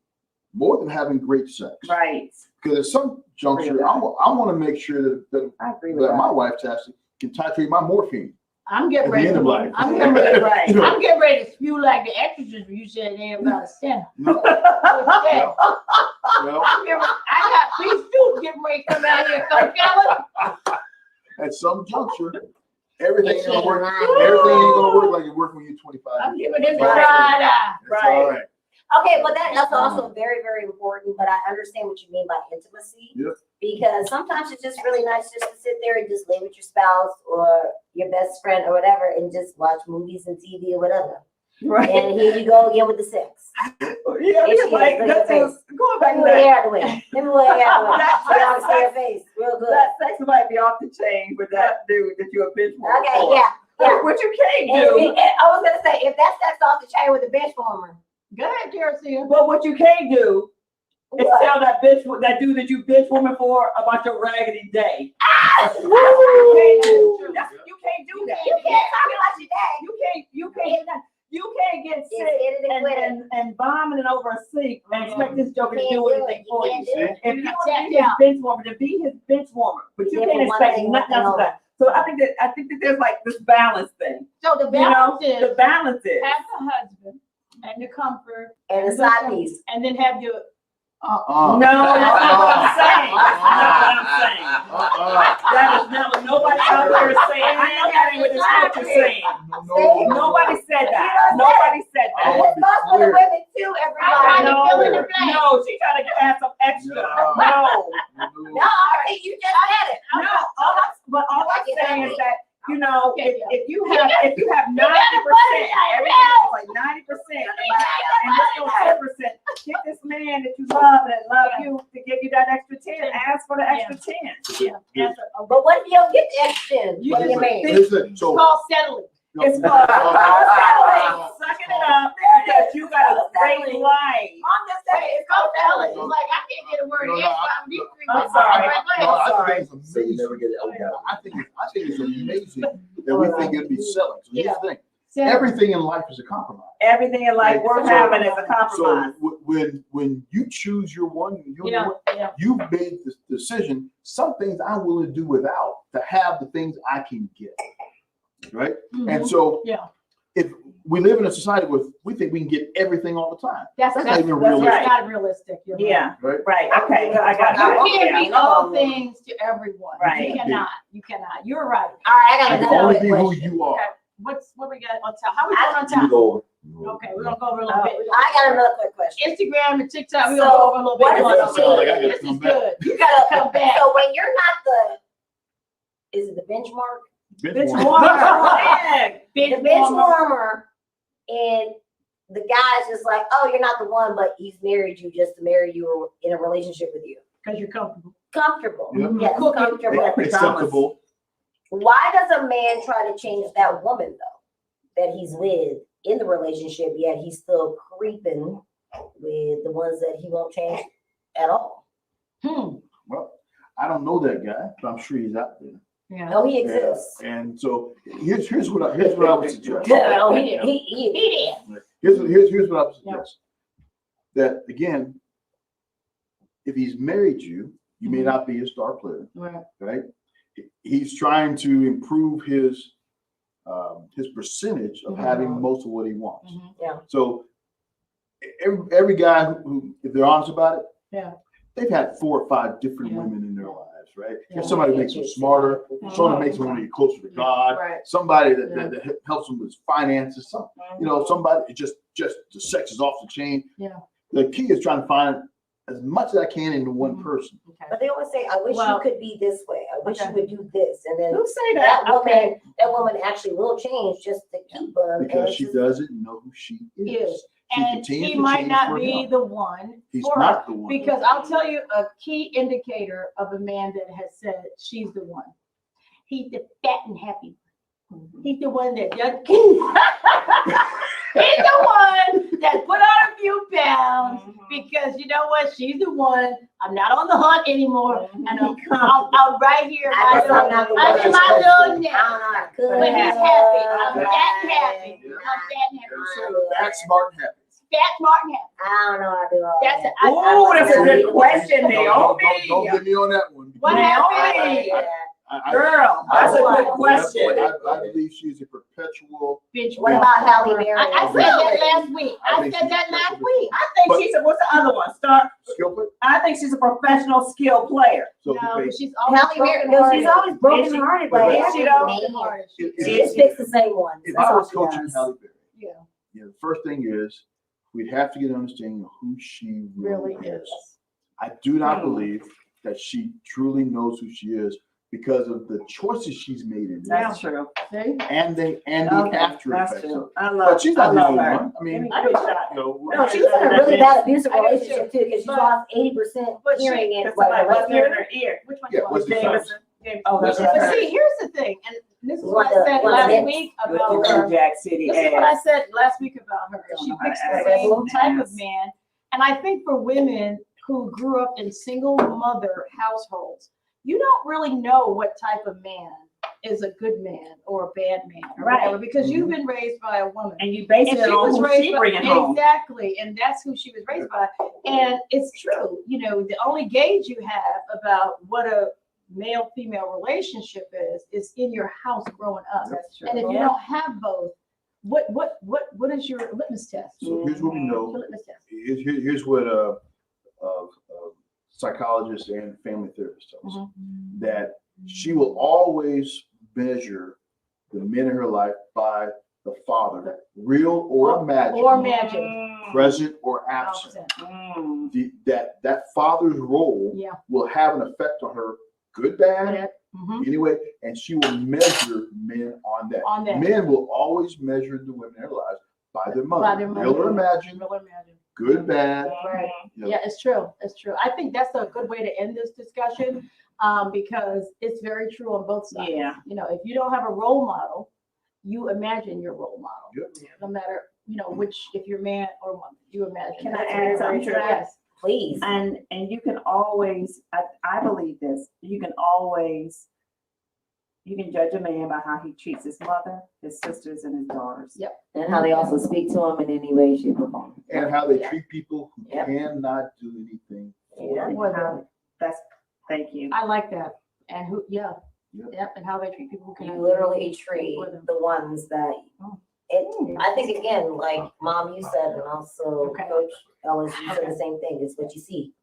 more than having great sex.
Right.
Because at some juncture, I want to make sure that
I agree with
that
that.
my wife Tassie can titrate my morphine
I'm
at
getting
the
ready.
end of life.
I'm getting ready.
Right.
You know,
I'm getting ready to spew like the exorcist when you said they about a step.
no,
Yeah.
well,
I got these two getting ready to come out here, Coach Ellis.
at some juncture, everything ain't
It's
gonna work.
in line.
Everything ain't gonna work like it worked when you're 25.
I'm giving this a
Right.
side eye.
It's all right.
Okay, but that's also very, very important, but I understand what you mean by intimacy.
Yep.
Because sometimes it's just really nice just to sit there and just lay with your spouse or your best friend or whatever and just watch movies and TV or whatever.
Right.
And here you go again with the sex.
Yeah,
It's
like
look
that's
at your face.
going
Let
back
me
to
move your
that.
hair out of the way. Let me move your hair out of the way. So y'all can see your face real good.
That sex might be off the chain with that dude that you're a bitch for.
Okay, yeah.
What you can't
And
do,
I was gonna say, if that's sex off the chain with a bench warmer,
Go ahead, Jersey.
but what you can't do is
what?
tell that dude that you bitch woman for about your raggedy day. That's what
Woo!
you can't do. You can't do that.
You can't talk about your day.
You can't get
It's
sick
hit it and quit it.
and vomiting over a sink and expect this joker to
Can't
do
do it.
anything for you.
Can't do it.
If you
Tap
want to be his
out.
bench warmer, then be his bench warmer. But you
Yeah,
can't
but one
expect
thing,
nothing
one
else of
thing
that. So I think that there's like this balance thing.
So the
You know,
balance is
the balance is.
have the husband and the comfort
And a side piece.
and then have your
Uh-uh.
No, that's not what I'm saying. That's not what I'm saying.
Uh-uh.
That is not what nobody out there is saying. I know that ain't what the scripture's saying.
No.
Nobody said that.
You know
Nobody said
I
that.
want
It's not for the women too,
I'm
everybody.
trying to fill in the blank.
No, she trying to add some extra. No.
No, I think you just said it.
No, but all I'm saying is that, if you have 90%, everything is like 90%, and just go 10%, get this man that you love and love you to give you that extra 10, ask for the extra 10.
But what if you don't get the extra?
You
What do you
just-
mean?
Listen,
It's
so
called settling.
It's
no,
called
no,
sucking it up because you got a great life.
I'm just
Hey,
saying,
it's called settling. It's like I can't get a word
No,
in.
no,
So I'm these three
I'm
words.
sorry.
Right,
no,
right.
I
sorry.
think it's
So you
amazing.
never get it out.
I think it's amazing that we think it'd be selling. So here's the thing.
Settling.
Everything in life is a compromise.
Everything in life worth having is a compromise.
So when you choose your one,
Yeah.
you've made the decision. Some things I'm willing to do without to have the things I can get. Right? And so
Yeah.
if we live in a society where we think we can get everything all the time,
That's
not
that's
even
that's
realistic.
not realistic. You're right.
Yeah,
right?
right, okay, I got
You
you.
can't be all things to everyone.
Right.
You cannot. You cannot. You're right.
all right, I got
You can
another
only
quick
be who
question.
you are.
What we got on top? How we going on
You
top?
go.
Okay, we're gonna go over a little bit.
I got another quick question.
Instagram and TikTok, we're
So,
gonna go over a little bit.
what
more.
does it mean?
Like I gotta
This
come
is
back.
good.
You gotta
Come back.
So when you're not is it the benchmark?
Bitch,
Benchwarmer.
warmer.
The
Bench
bench
warmer.
warmer, and the guy's just like, oh, you're not the one, but he's married you just to marry you or in a relationship with you.
Cause you're comfortable.
Comfortable.
Yep.
Yes,
Cooking.
comfortable.
Acceptable.
Why does a man try to change that woman though, that he's with in the relationship, yet he's still creeping with the ones that he won't change at all?
Well, I don't know that guy, but I'm sure he's out there.
Yeah.
No, he exists.
And so here's what I would suggest.
No, he did.
Here's what I would suggest. That again, if he's married you, you may not be a star player,
Right.
right? He's trying to improve his percentage of having most of what he wants.
Yeah.
So every guy who, if they're honest about it,
Yeah.
they've had 4 or 5 different
Yeah.
women in their lives, right?
Yeah.
There's somebody that makes them smarter, somebody that makes them want to get closer to God,
Right.
somebody that helps them with finances, somebody that just the sex is off the chain.
Yeah.
The key is trying to find as much as I can into one person.
Okay.
But they always say, I wish you
Well,
could be this way. I wish you
okay.
would do this. And then
Who say
that
that?
woman, that woman actually will change just to keep them. and
Because
it's
she
just-
doesn't know who she
Is.
is. She
And
continues
he
to
might
change
not
for
be
him.
the one
He's
for her.
not the one.
Because I'll tell you a key indicator of a man that has said she's the one. He's the fat and happy. He's the one that does. He's the one that put on a few pounds because you know what? She's the one. I'm not on the hunt anymore, and I'm right here.
I guess I'm not the one
I'm in
that's
my
comfortable.
little nest.
I'm not good.
When he's happy, I'm fat and happy. I'm fat and happy.
So that's smart and happy.
Fat, smart, and happy.
I don't know how to do all
That's
that.
it.
Oh, that's a good question,
Don't
Naomi.
get me on that one.
What happened?
Yeah.
Girl, that's a good question.
I believe she's a perpetual.
Bitch,
What about Halle Berry?
I said that last week. I said that last week.
I think she's a, what's the other one?
Skill play?
I think she's a professional skill player.
So
No,
wait,
but she's always
Halle Berry,
broken
no, she's
hearted.
always broken hearted.
But
Like,
is she though?
man.
if-
She just picks the same ones.
if
That's
I
all
was
she
coaching
does.
Halle Berry,
Yeah,
the first thing is we'd have to get an understanding of who she
really
really
is.
is. I do not believe that she truly knows who she is because of the choices she's made in
That's
this
true.
See?
and the
Okay,
after
that's
effects. of
true.
it.
I
But
love,
she's
I
not the
love
only
her.
one. I mean,
I know.
you know,
No, she was in a really bad abusive
I do too.
relationship too, because she
But-
lost 80%
but she-
hearing in
It's
what,
like
her left
whisper in
ear.
her ear.
Which one?
Yeah,
you want?
what's the
Jameson.
Jameson.
Oh, that's
But
But
her.
see, here's the thing, and this is what I
One
said
of the
last
next-
week
With
about
the
her.
Jack City
This is what I
ass.
said last week about her.
Don't
She
know how to
picks
act.
the same type
Yes.
of man. And I think for women who grew up in single mother households, you don't really know what type of man is a good man or a bad man or
Right.
whatever, because you've been raised by a woman.
And you base
And
it
she
on
was
who
raised
she
by,
bringing home.
exactly, and that's who she was raised by. And it's true, you know, the only gauge you have about what a male-female relationship is in your house growing up.
That's true.
And if you don't have both, what is your litmus test?
So here's what we
Your
know.
litmus test.
Here's what psychologists and family therapists tell us. That she will always measure the men in her life by the father, real or imagined,
Or imagined.
present or absent. That father's role
Yeah.
will have an effect on her, good, bad,
Mhm.
anyway, and she will measure men on that.
On that.
Men will always measure the women in their lives by their mother,
By their
real or
mother.
imagined,
Real or imagined.
good, bad.
Right.
you know.
Yeah, it's true. It's true. I think that's a good way to end this discussion, because it's very true on both sides.
Yeah.
You know, if you don't have a role model, you imagine your role model.
Yep.
No matter, you know, which, if you're man or woman, you imagine.
Can I
That's
add
very,
something
very
to
true.
that?
Yes.
Please.
And you can always, I believe this, you can always, you can judge a man by how he treats his mother, his sisters, and his daughters.
Yep.
And how they also speak to him in any way, shape, or form.
And how they treat people who
Yep.
cannot do anything.
Yeah.
Well,
How- That's, thank you.
I like that. And who, yeah.
Yep.
Yep, and how they treat people who can.
You literally treat the ones that, I think again, like Mom, you said, and also
Okay.
Coach Ellis, you said the same thing, it's what you see.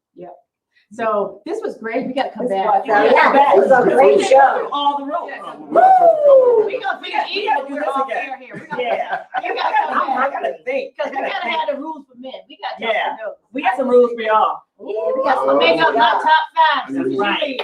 So this was great. We gotta come
This
back.
was-
Yeah, this was a great
We
show.
through all the rules.
Woo! We gonna finish
We
eating
gotta
when
do
we're
this
off
again.
air here. We gotta-
Yeah.
You gotta come
I
back.
gotta think.
Because we gotta have the rules for men. We got
Yeah.
to know.
We got some rules for y'all.
Yeah, we got some.
Make up my top five.
That's
right.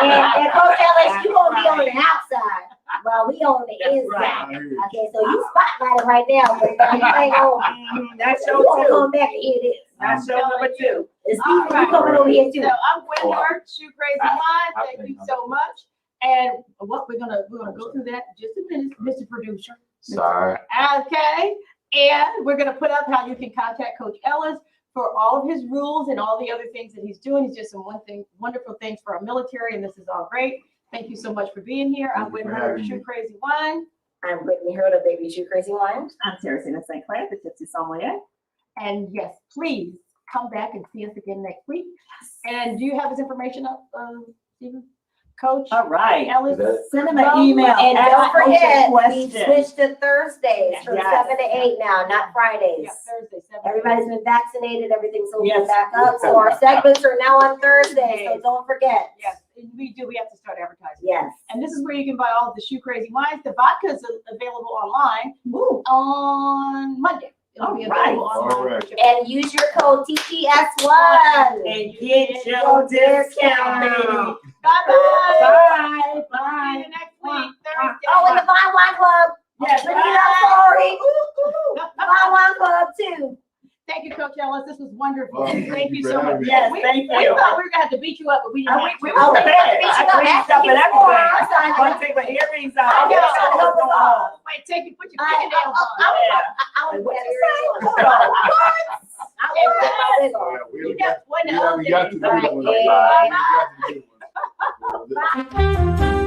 And Coach Ellis, you gonna be on the outside, while we on the
That's
inside.
right.
I hear you.
Okay, so you spotlighted right now, but you ain't on.
That's
You
show
gonna
two.
come back and hear this.
That's show number two.
And
All
Steve, you
right.
coming over here too.
So I'm Gwen Shoe Crazy Wine.
I
Thank you
think
so much. And what we're gonna go through that in just a minute, Mr. Producer.
Sorry.
Okay, and we're gonna put up how you can contact Coach Ellis for all of his rules and all the other things that he's doing. He's just some wonderful things for our military, and this is all great. Thank you so much for being here. I'm
Thank you
Gwen
for having
Shoe
me.
Crazy Wine,
I'm Brittany Hurd of Baby Shoe Crazy Wine.
I'm Teresina St. Clair, the Tipsy Sommelier.
and yes, please come back and see us again next week. And do you have his information up, Stephen? Coach
All right.
Ellis?
Send him an email.
And
Ask
don't
Coach a
forget, we
question.
switched to Thursdays from
Yes.
7 to 8 now, not Fridays.
Yeah, Thursday, 7.
Everybody's been vaccinated, everything's open
Yes.
back up, so our segments are now on Thursday, so don't forget.
Yes, and we have to start advertising.
Yes.
And this is where you can buy all of the Shoe Crazy wines. The vodka is available online on Monday. It'll be
All right.
available online.
All right.
And use your code TTS1.
And get your discount, baby.
Bye-bye.
Bye,
See
bye.
you next week, Thursday.
Oh, and the Vine Wine Club.
Yes,
Bring it up, sorry. Vine Wine Club too.
Thank you, Coach Ellis. This was wonderful.
Well,
Thank you
for
so
having
much.
me.
Yes,
We
thank
we
you.
thought we were gonna have to beat you up, but we didn't.
We
have to.
were
Oh,
prepared.
they
I
got
cleaned
beat
up
you
and
up.
everything. I'm gonna take my earrings out.
I know.
What's going on?
Wait, take you, put your
I
fingernails on.
was
What
better.
you say? Hold on.
I was better.
Oh, yeah,
You just wasn't
we haven't got to the
Right.
good ones.
Yeah.
We haven't got to the good ones.
Bye.